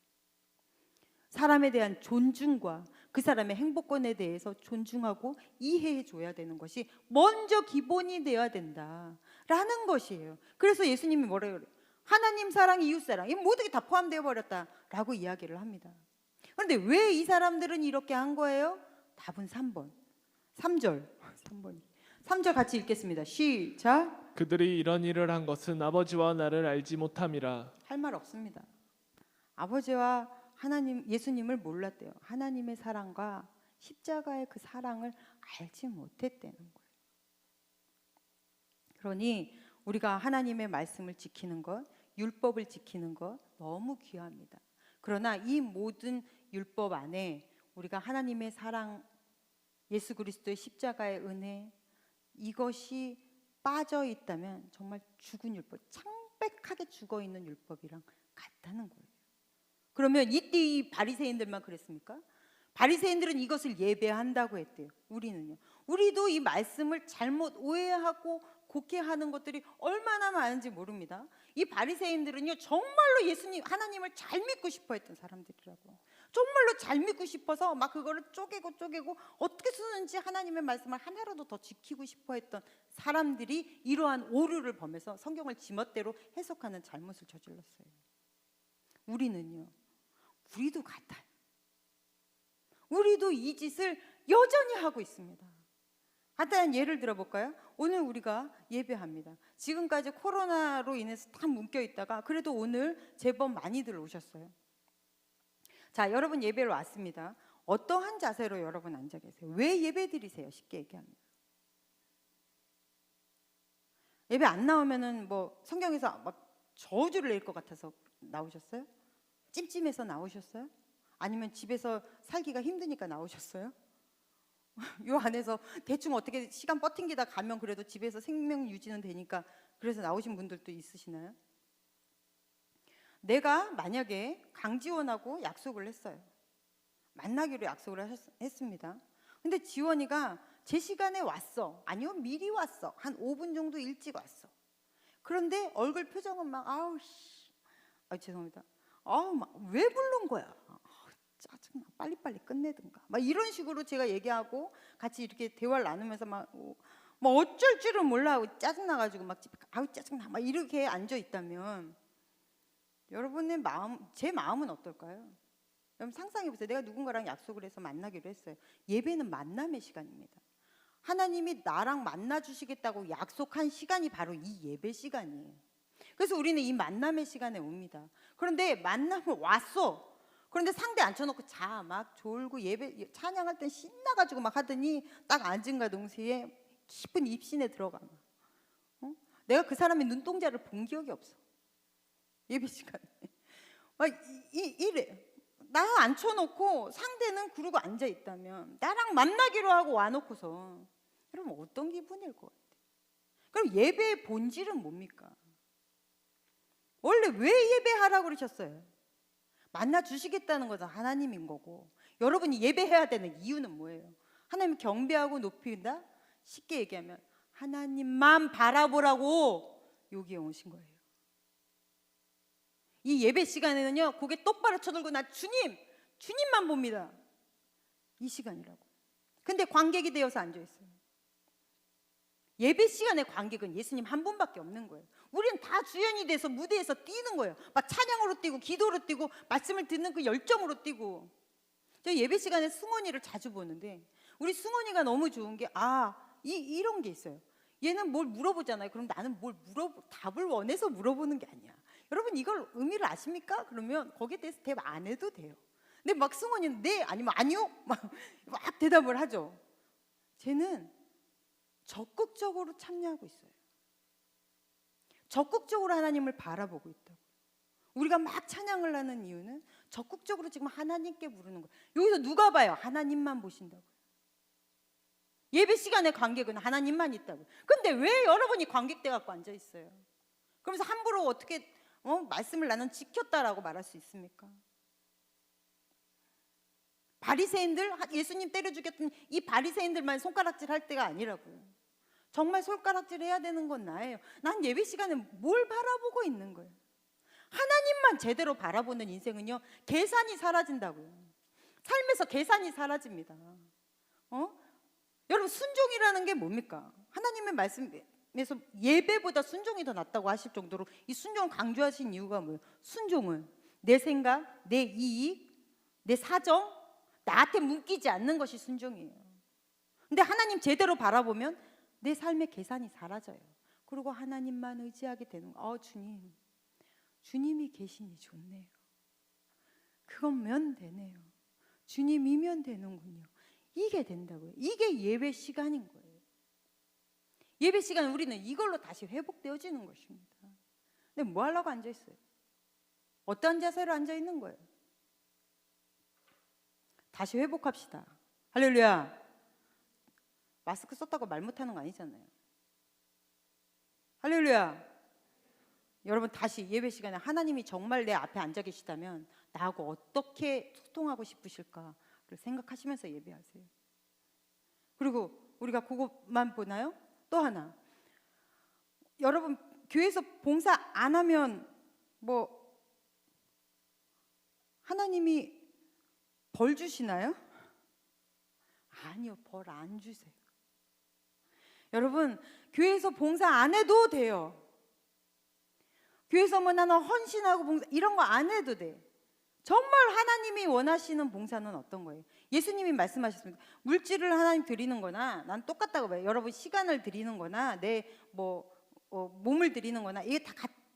사람에 대한 존중과 그 사람의 행복권에 대해서 존중하고 이해해 줘야 되는 것이 먼저 기본이 되어야 된다라는 것이에요. 그래서 예수님이 뭐라고 그래요? 하나님 사랑, 이웃 사랑, 이 모든 게 다 포함되어 버렸다라고 이야기를 합니다. 그런데 왜 이 사람들은 이렇게 한 거예요? 답은 3번. 3절. 3절 같이 읽겠습니다. 시작. 그들이 이런 일을 한 것은 아버지와 나를 알지 못함이라. 할 말 없습니다. 아버지와 하나님, 예수님을 몰랐대요. 하나님의 사랑과 십자가의 그 사랑을 알지 못했다는 거예요. 그러니 우리가 하나님의 말씀을 지키는 것, 율법을 지키는 것 너무 귀합니다. 그러나 이 모든 율법 안에 우리가 하나님의 사랑, 예수 그리스도의 십자가의 은혜, 이것이 빠져 있다면 정말 죽은 율법, 창백하게 죽어 있는 율법이랑 같다는 거예요. 그러면 이때 이 바리새인들만 그랬습니까? 바리새인들은 이것을 예배한다고 했대요. 우리는요. 우리도 이 말씀을 잘못 오해하고 곡해하는 것들이 얼마나 많은지 모릅니다. 이 바리새인들은요, 정말로 예수님, 하나님을 잘 믿고 싶어 했던 사람들이라고. 정말로 잘 믿고 싶어서 막 그거를 쪼개고 어떻게 쓰는지 하나님의 말씀을 하나라도 더 지키고 싶어 했던 사람들이 이러한 오류를 범해서 성경을 지멋대로 해석하는 잘못을 저질렀어요. 우리는요, 우리도 같아요. 우리도 이 짓을 여전히 하고 있습니다. 간단한 예를 들어볼까요? 오늘 우리가 예배합니다. 지금까지 코로나로 인해서 다 묶여 있다가 그래도 오늘 제법 많이들 오셨어요. 자, 여러분 예배로 왔습니다. 어떠한 자세로 여러분 앉아 계세요? 왜 예배 드리세요? 쉽게 얘기합니다. 예배 안 나오면은 뭐 성경에서 막 저주를 낼 것 같아서 나오셨어요? 찜찜해서 나오셨어요? 아니면 집에서 살기가 힘드니까 나오셨어요? 요 안에서 대충 어떻게 시간 버팅기다 가면 그래도 집에서 생명 유지는 되니까 그래서 나오신 분들도 있으시나요? 내가 만약에 강지원하고 약속을 했어요. 만나기로 약속을 했습니다. 근데 지원이가 제 시간에 왔어. 아니요, 미리 왔어. 한 5분 정도 일찍 왔어. 그런데 얼굴 표정은 막 죄송합니다. 왜 부른 거야? 짜증나. 빨리빨리 끝내든가. 막 이런 식으로 제가 얘기하고 같이 이렇게 대화를 나누면서 막 어쩔 줄은 몰라 하고 짜증나가지고 막 집에 짜증나. 막 이렇게 앉아 있다면 여러분의 마음, 제 마음은 어떨까요? 여러분 상상해 보세요. 내가 누군가랑 약속을 해서 만나기로 했어요. 예배는 만남의 시간입니다. 하나님이 나랑 만나 주시겠다고 약속한 시간이 바로 이 예배 시간이에요. 그래서 우리는 이 만남의 시간에 옵니다. 그런데 만남을 왔어. 그런데 상대 앉혀놓고 막 졸고 예배 찬양할 땐 신나가지고 막 하더니 딱 앉은가 동시에 깊은 입신에 들어가. 내가 그 사람의 눈동자를 본 기억이 없어. 예배 시간에. 이래. 나 앉혀놓고 상대는 그러고 앉아 있다면 나랑 만나기로 하고 와놓고서 여러분 어떤 기분일 것 같아요? 그럼 예배의 본질은 뭡니까? 원래 왜 예배하라고 그러셨어요? 만나 주시겠다는 것은 하나님인 거고 여러분이 예배해야 되는 이유는 뭐예요? 하나님 경배하고 높인다? 쉽게 얘기하면 하나님만 바라보라고 여기에 오신 거예요. 이 예배 시간에는요 고개 똑바로 쳐들고 나 주님만 봅니다. 이 시간이라고. 근데 관객이 되어서 앉아있어요. 예배 시간의 관객은 예수님 한 분밖에 없는 거예요. 우리는 다 주연이 돼서 무대에서 뛰는 거예요. 막 찬양으로 뛰고 기도로 뛰고 말씀을 듣는 그 열정으로 뛰고. 저 예배 시간에 승원이를 자주 보는데 우리 승원이가 너무 좋은 게 이런 게 있어요. 얘는 뭘 물어보잖아요. 그럼 나는 답을 원해서 물어보는 게 아니야. 여러분 이걸 의미를 아십니까? 그러면 거기에 대해서 대답 안 해도 돼요. 근데 막 승원이는 네 아니면 아니요 막 대답을 하죠. 쟤는 적극적으로 참여하고 있어요. 적극적으로 하나님을 바라보고 있다고. 우리가 막 찬양을 하는 이유는 적극적으로 지금 하나님께 부르는 거예요. 여기서 누가 봐요? 하나님만 보신다고. 예배 시간에 관객은 하나님만 있다고. 근데 왜 여러분이 관객돼 갖고 앉아 있어요? 그러면서 함부로 어떻게 말씀을 나는 지켰다라고 말할 수 있습니까? 바리새인들, 예수님 때려 죽였던 이 바리새인들만 손가락질 할 때가 아니라고요. 정말 손가락질 해야 되는 건 나예요. 난 예배 시간에 뭘 바라보고 있는 거예요? 하나님만 제대로 바라보는 인생은요, 계산이 사라진다고요. 삶에서 계산이 사라집니다. 여러분 순종이라는 게 뭡니까? 하나님의 말씀에서 예배보다 순종이 더 낫다고 하실 정도로 이 순종을 강조하신 이유가 뭐예요? 순종은 내 생각, 내 이익, 내 사정, 나한테 묶이지 않는 것이 순종이에요. 근데 하나님 제대로 바라보면 내 삶의 계산이 사라져요. 그리고 하나님만 의지하게 되는 거예요. 주님이 계시니 좋네요. 그것면 되네요. 주님이면 되는군요. 이게 된다고요. 이게 예배 시간인 거예요. 예배 시간 우리는 이걸로 다시 회복되어지는 것입니다. 근데 뭐 하려고 앉아 있어요? 어떠한 자세로 앉아 있는 거예요? 다시 회복합시다. 할렐루야. 마스크 썼다고 말 못하는 거 아니잖아요. 할렐루야. 여러분 다시 예배 시간에 하나님이 정말 내 앞에 앉아 계시다면 나하고 어떻게 소통하고 싶으실까를 생각하시면서 예배하세요. 그리고 우리가 그것만 보나요? 또 하나, 여러분 교회에서 봉사 안 하면 뭐 하나님이 벌 주시나요? 아니요, 벌 안 주세요. 여러분 교회에서 봉사 안 해도 돼요. 교회에서 뭐 나는 헌신하고 봉사 이런 거 안 해도 돼. 정말 하나님이 원하시는 봉사는 어떤 거예요? 예수님이 말씀하셨습니다. 물질을 하나님 드리는 거나 난 똑같다고 봐요. 여러분 시간을 드리는 거나 내 몸을 드리는 거나 이게 다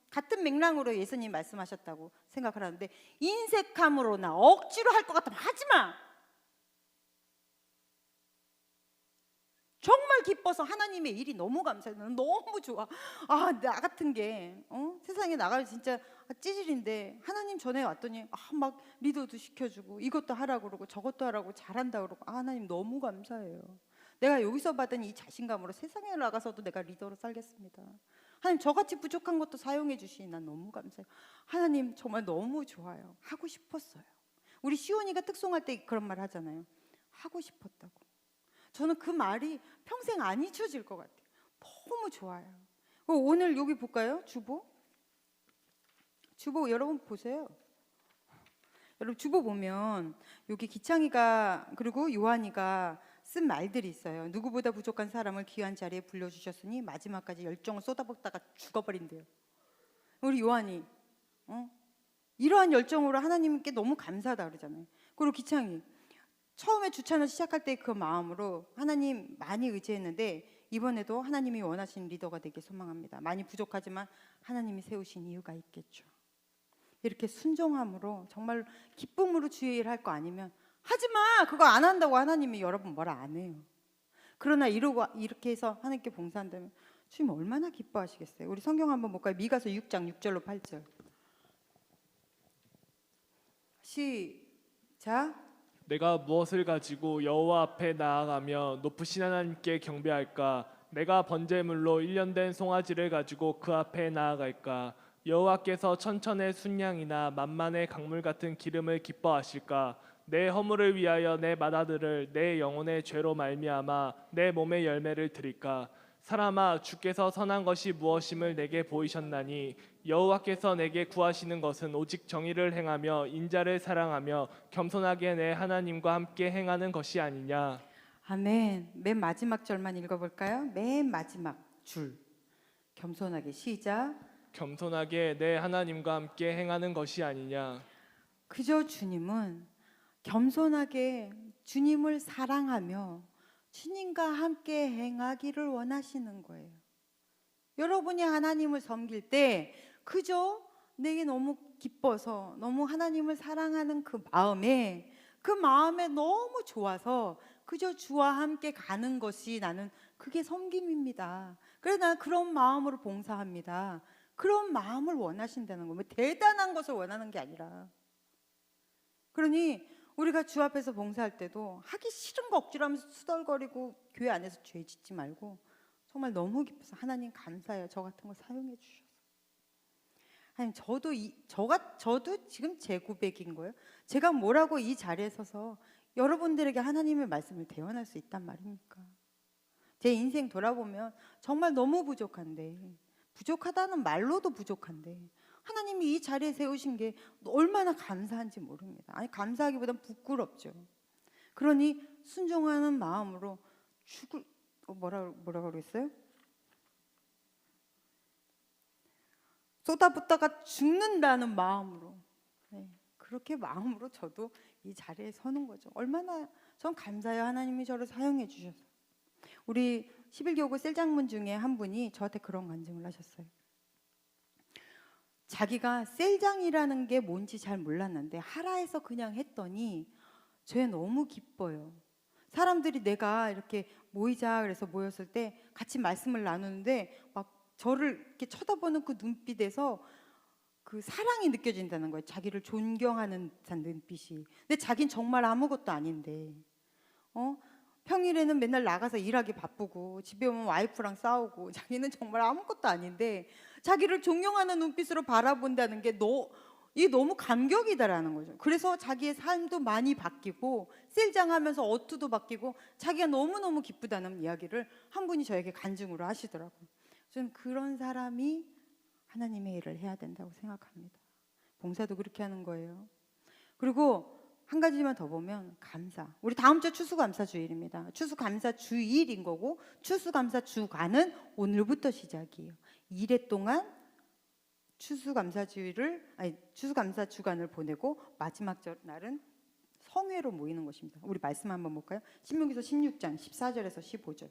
같은 맥락으로 예수님이 말씀하셨다고 생각을 하는데, 인색함으로나 억지로 할 것 같으면 하지 마. 정말 기뻐서 하나님의 일이 너무 감사해요. 너무 좋아. 나 같은 게 세상에 나가면 진짜 찌질인데 하나님 전에 왔더니 막 리더도 시켜주고 이것도 하라고 그러고 저것도 하라고 잘한다 그러고 하나님 너무 감사해요. 내가 여기서 받은 이 자신감으로 세상에 나가서도 내가 리더로 살겠습니다. 하나님 저같이 부족한 것도 사용해 주시니 난 너무 감사해요. 하나님 정말 너무 좋아요. 하고 싶었어요. 우리 시온이가 특송할 때 그런 말 하잖아요. 하고 싶었다고. 저는 그 말이 평생 안 잊혀질 것 같아요. 너무 좋아요. 오늘 여기 볼까요? 주보 여러분 보세요. 여러분 주보 보면 여기 기창이가 그리고 요한이가 쓴 말들이 있어요. 누구보다 부족한 사람을 귀한 자리에 불러주셨으니 마지막까지 열정을 쏟아붓다가 죽어버린대요. 우리 요한이 이러한 열정으로 하나님께 너무 감사하다 그러잖아요. 그리고 기창이 처음에 주찬을 시작할 때 그 마음으로 하나님 많이 의지했는데 이번에도 하나님이 원하시는 리더가 되길 소망합니다. 많이 부족하지만 하나님이 세우신 이유가 있겠죠. 이렇게 순종함으로 정말 기쁨으로 주의 일 할 거 아니면 하지마, 그거 안 한다고 하나님이 여러분 뭐라 안 해요. 그러나 이렇게 해서 하나님께 봉사한다면 주님 얼마나 기뻐하시겠어요. 우리 성경 한번 볼까요? 미가서 6장 6절로 8절 시작. 내가 무엇을 가지고 여호와 앞에 나아가며 높으신 하나님께 경배할까? 내가 번제물로 1년 된 송아지를 가지고 그 앞에 나아갈까? 여호와께서 천천의 순양이나 만만의 강물 같은 기름을 기뻐하실까? 내 허물을 위하여 내 맏아들을 내 영혼의 죄로 말미암아 내 몸의 열매를 드릴까? 사람아, 주께서 선한 것이 무엇임을 내게 보이셨나니 여호와께서 내게 구하시는 것은 오직 정의를 행하며 인자를 사랑하며 겸손하게 내 하나님과 함께 행하는 것이 아니냐. 아멘. 맨 마지막 절만 읽어볼까요? 맨 마지막 줄 겸손하게 시작. 겸손하게 내 하나님과 함께 행하는 것이 아니냐. 그저 주님은 겸손하게 주님을 사랑하며 주님과 함께 행하기를 원하시는 거예요. 여러분이 하나님을 섬길 때 그저 내게 너무 기뻐서 너무 하나님을 사랑하는 그 마음에 너무 좋아서 그저 주와 함께 가는 것이 나는 그게 섬김입니다. 그래서 나는 그런 마음으로 봉사합니다. 그런 마음을 원하신다는 거예요. 대단한 것을 원하는 게 아니라. 그러니 우리가 주 앞에서 봉사할 때도 하기 싫은 거 억지로 하면서 수덜거리고 교회 안에서 죄 짓지 말고 정말 너무 기뻐서 하나님 감사해요. 저 같은 거 사용해 주셔서. 하나님 저도 지금 제 고백인 거예요. 제가 뭐라고 이 자리에 서서 여러분들에게 하나님의 말씀을 대언할 수 있단 말입니까? 제 인생 돌아보면 정말 너무 부족하다는 말로도 부족한데 하나님이 이 자리에 세우신 게 얼마나 감사한지 모릅니다. 아니 감사하기보단 부끄럽죠. 그러니 순종하는 마음으로 뭐라 그랬어요? 쏟아붓다가 죽는다는 마음으로, 그렇게 마음으로 저도 이 자리에 서는 거죠. 얼마나 전 감사해요. 하나님이 저를 사용해 주셔서. 우리 11교구 셀장문 중에 한 분이 저한테 그런 간증을 하셨어요. 자기가 셀장이라는 게 뭔지 잘 몰랐는데 하라 해서 그냥 했더니 쟤 너무 기뻐요. 사람들이 내가 이렇게 모이자 그래서 모였을 때 같이 말씀을 나누는데 막 저를 이렇게 쳐다보는 그 눈빛에서 그 사랑이 느껴진다는 거예요. 자기를 존경하는 눈빛이. 근데 자긴 정말 아무것도 아닌데 평일에는 맨날 나가서 일하기 바쁘고 집에 오면 와이프랑 싸우고 자기는 정말 아무것도 아닌데 자기를 존경하는 눈빛으로 바라본다는 게 너무 감격이다라는 거죠. 그래서 자기의 삶도 많이 바뀌고 셀장하면서 어투도 바뀌고 자기가 너무너무 기쁘다는 이야기를 한 분이 저에게 간증으로 하시더라고요. 저는 그런 사람이 하나님의 일을 해야 된다고 생각합니다. 봉사도 그렇게 하는 거예요. 그리고 한 가지만 더 보면 감사. 우리 다음 주 추수감사주일입니다. 추수감사주일인 거고 추수감사주간은 오늘부터 시작이에요. 2회 동안 추수감사주간을 보내고 마지막 날은 성회로 모이는 것입니다. 우리 말씀 한번 볼까요? 신명기서 16장 14절에서 15절.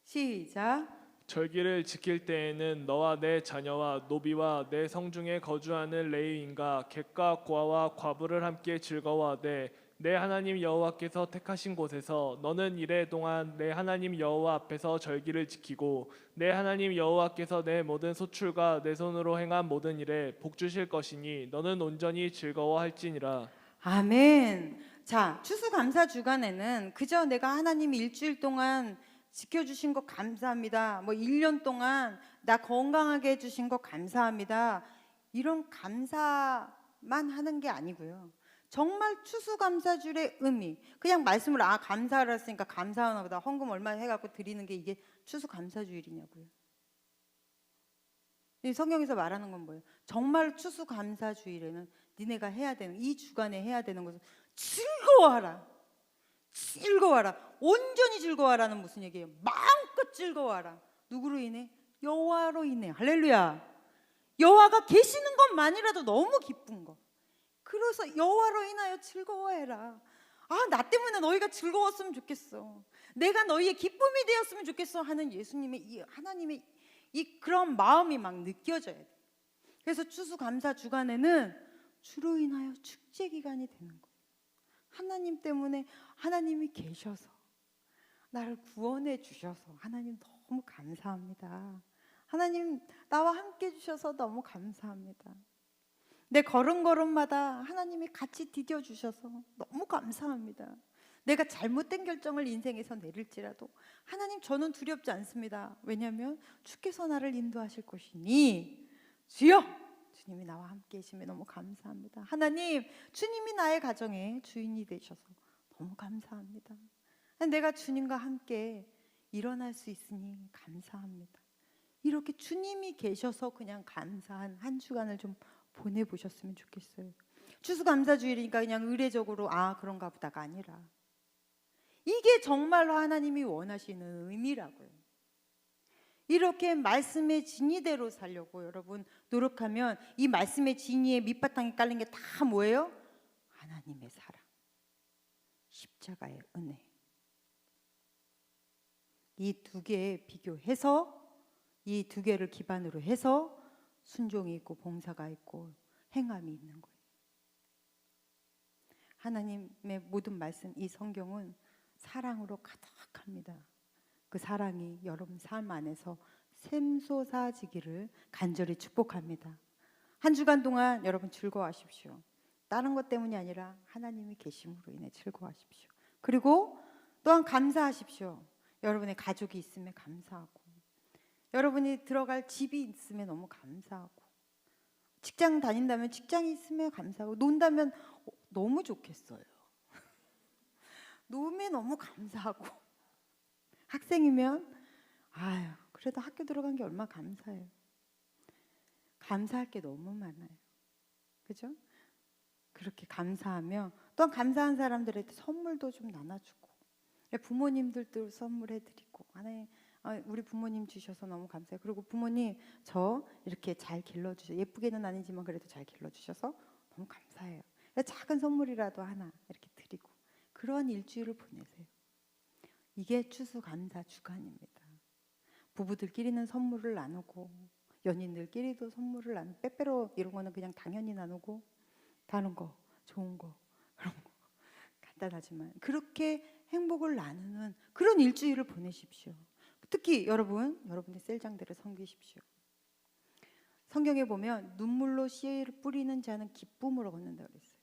시작. 절기를 지킬 때에는 너와 내 자녀와 노비와 내 성중에 거주하는 레위인과 객과 고아와 과부를 함께 즐거워하되 내 하나님 여호와께서 택하신 곳에서 너는 이래 동안 내 하나님 여호와 앞에서 절기를 지키고 내 하나님 여호와께서 내 모든 소출과 내 손으로 행한 모든 일에 복 주실 것이니 너는 온전히 즐거워할지니라. 아멘. 자, 추수감사주간에는 그저 내가 하나님이 일주일 동안 지켜주신 것 감사합니다. 1년 동안 나 건강하게 해주신 것 감사합니다. 이런 감사만 하는 게 아니고요. 정말 추수감사주일의 의미, 그냥 말씀으로 감사하라 했으니까 감사하나 보다 헌금 얼마 해갖고 드리는 게 이게 추수감사주일이냐고요. 이 성경에서 말하는 건 뭐예요? 정말 추수감사주일에는 니네가 해야 되는, 이 주간에 해야 되는 것은 즐거워하라. 온전히 즐거워하라는 무슨 얘기예요? 마음껏 즐거워하라. 누구로 인해? 여호와로 인해. 할렐루야. 여호와가 계시는 것만이라도 너무 기쁜 거. 그래서 여호와로 인하여 즐거워해라. 나 때문에 너희가 즐거웠으면 좋겠어. 내가 너희의 기쁨이 되었으면 좋겠어 하는 예수님의 하나님의 그런 마음이 막 느껴져야 돼. 그래서 추수감사주간에는 주로 인하여 축제 기간이 되는 거예요. 하나님 때문에 하나님이 계셔서 나를 구원해 주셔서 하나님 너무 감사합니다. 하나님 나와 함께 주셔서 너무 감사합니다. 내 걸음걸음마다 하나님이 같이 디뎌 주셔서 너무 감사합니다. 내가 잘못된 결정을 인생에서 내릴지라도 하나님 저는 두렵지 않습니다. 왜냐하면 주께서 나를 인도하실 것이니 주여 주님이 나와 함께 계심에 너무 감사합니다. 하나님 주님이 나의 가정의 주인이 되셔서 너무 감사합니다. 내가 주님과 함께 일어날 수 있으니 감사합니다. 이렇게 주님이 계셔서 그냥 감사한 한 주간을 좀 보내보셨으면 좋겠어요. 추수감사주일이니까 그냥 의례적으로 그런가 보다가 아니라 이게 정말로 하나님이 원하시는 의미라고요. 이렇게 말씀의 진리대로 살려고 여러분 노력하면 이 말씀의 진리에 밑바탕이 깔린 게 다 뭐예요? 하나님의 사랑, 십자가의 은혜. 이 두 개 비교해서 이 두 개를 기반으로 해서 순종이 있고 봉사가 있고 행함이 있는 거예요. 하나님의 모든 말씀, 이 성경은 사랑으로 가득합니다. 그 사랑이 여러분 삶 안에서 샘솟아지기를 간절히 축복합니다. 한 주간 동안 여러분 즐거워하십시오. 다른 것 때문이 아니라 하나님이 계심으로 인해 즐거워하십시오. 그리고 또한 감사하십시오. 여러분의 가족이 있음에 감사하고, 여러분이 들어갈 집이 있음에 너무 감사하고, 직장 다닌다면 직장이 있음에 감사하고, 논다면 너무 좋겠어요. 놀면 너무 감사하고, 학생이면 아유 그래도 학교 들어간 게 얼마나 감사해요. 감사할 게 너무 많아요. 그죠? 그렇게 감사하며 또한 감사한 사람들한테 선물도 좀 나눠주고, 부모님들도 선물해드리고, 하나님 우리 부모님 주셔서 너무 감사해요. 그리고 부모님 저 이렇게 잘 길러주셔서, 예쁘게는 아니지만 그래도 잘 길러주셔서 너무 감사해요. 작은 선물이라도 하나 이렇게 드리고, 그런 일주일을 보내세요. 이게 추수감사 주간입니다. 부부들끼리는 선물을 나누고, 연인들끼리도 선물을 나누고, 빼빼로 이런 거는 그냥 당연히 나누고, 다른 거, 좋은 거, 그런 거 간단하지만 그렇게 행복을 나누는 그런 일주일을 보내십시오. 특히 여러분의 셀장들을 섬기십시오. 성경에 보면 눈물로 씨를 뿌리는 자는 기쁨으로 얻는다고 그랬어요.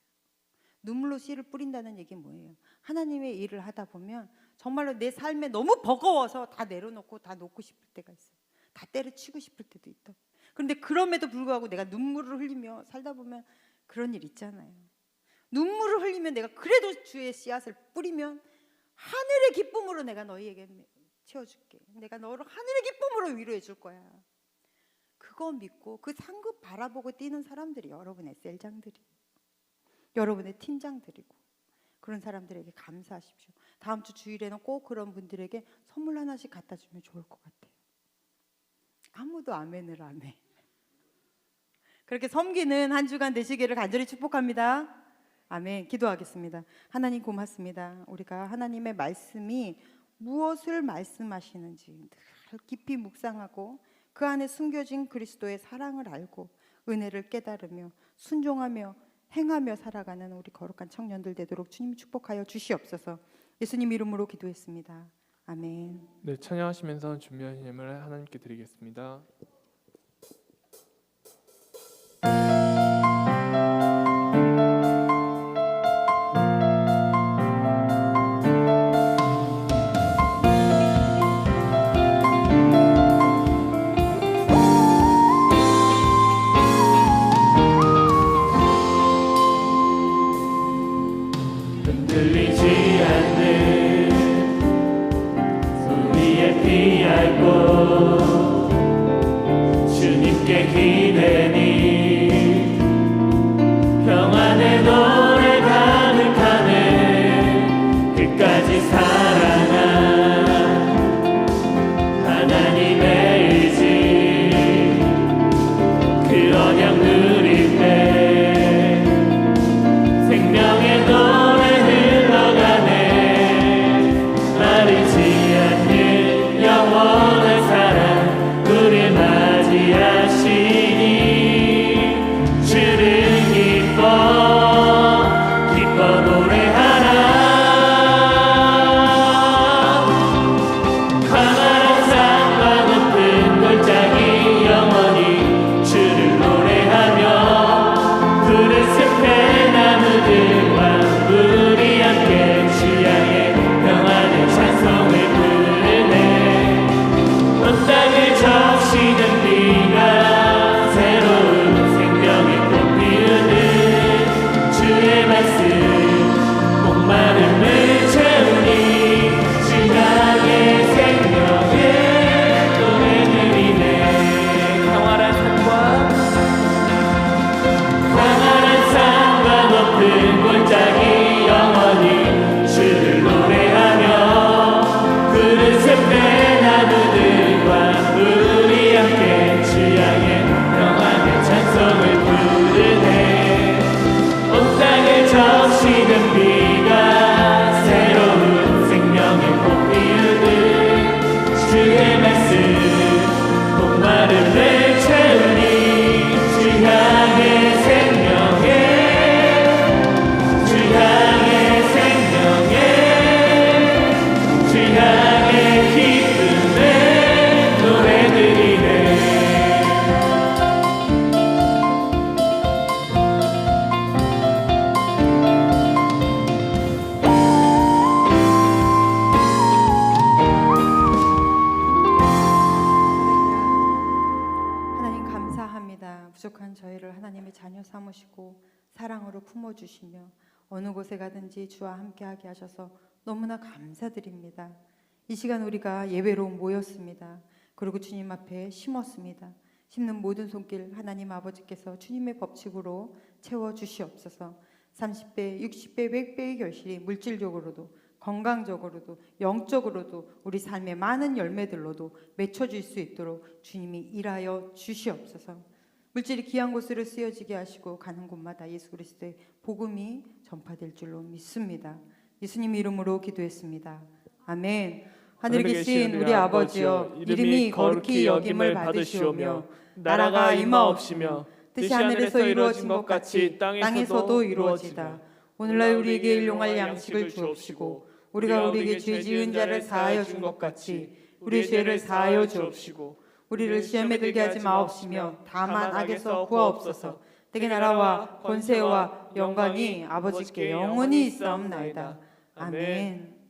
눈물로 씨를 뿌린다는 얘기는 뭐예요? 하나님의 일을 하다 보면 정말로 내 삶에 너무 버거워서 다 내려놓고 다 놓고 싶을 때가 있어요. 다 때려치고 싶을 때도 있다. 그런데 그럼에도 불구하고 내가 눈물을 흘리며 살다 보면 그런 일 있잖아요. 눈물을 흘리면 내가 그래도 주의 씨앗을 뿌리면 하늘의 기쁨으로 내가 너희에게 채워줄게. 내가 너를 하늘의 기쁨으로 위로해 줄 거야. 그거 믿고 그 상급 바라보고 뛰는 사람들이 여러분의 셀장들이, 여러분의 팀장들이고, 그런 사람들에게 감사하십시오. 다음 주 주일에는 꼭 그런 분들에게 선물 하나씩 갖다 주면 좋을 것 같아요. 아무도 아멘을 안 해. 그렇게 섬기는 한 주간 되시기를 간절히 축복합니다. 아멘. 기도하겠습니다. 하나님 고맙습니다. 우리가 하나님의 말씀이 무엇을 말씀하시는지 늘 깊이 묵상하고 그 안에 숨겨진 그리스도의 사랑을 알고 은혜를 깨달으며 순종하며 행하며 살아가는 우리 거룩한 청년들 되도록 주님 축복하여 주시옵소서. 예수님 이름으로 기도했습니다. 아멘. 네, 찬양하시면서 준비한 예물을 하나님께 드리겠습니다. 흔들리지 않는 소리에 피할 곳 자녀 삼으시고 사랑으로 품어주시며 어느 곳에 가든지 주와 함께하게 하셔서 너무나 감사드립니다. 이 시간 우리가 예배로 모였습니다. 그리고 주님 앞에 심었습니다. 심는 모든 손길 하나님 아버지께서 주님의 법칙으로 채워주시옵소서. 30배, 60배, 100배의 결실이 물질적으로도 건강적으로도 영적으로도 우리 삶의 많은 열매들로도 맺혀질 수 있도록 주님이 일하여 주시옵소서. 물질이 귀한 곳으로 쓰여지게 하시고 가는 곳마다 예수 그리스도의 복음이 전파될 줄로 믿습니다. 예수님 이름으로 기도했습니다. 아멘. 하늘에 계신 우리 아버지여, 이름이 거룩히 여김을 받으시오며 나라가 임하옵시며 뜻이 하늘에서 이루어진 것 같이 땅에서도 이루어지다. 오늘날 우리에게 일용할 양식을 주옵시고 우리가 우리에게 죄 지은 자를 사하여 준 것 같이 우리의 죄를 사하여 주옵시고 우리를 시험에 들게 하지 마옵시며 다만 악에서 구하옵소서. 대개 나라와 권세와 영광이 아버지께 영원히 있사옵나이다. 아멘.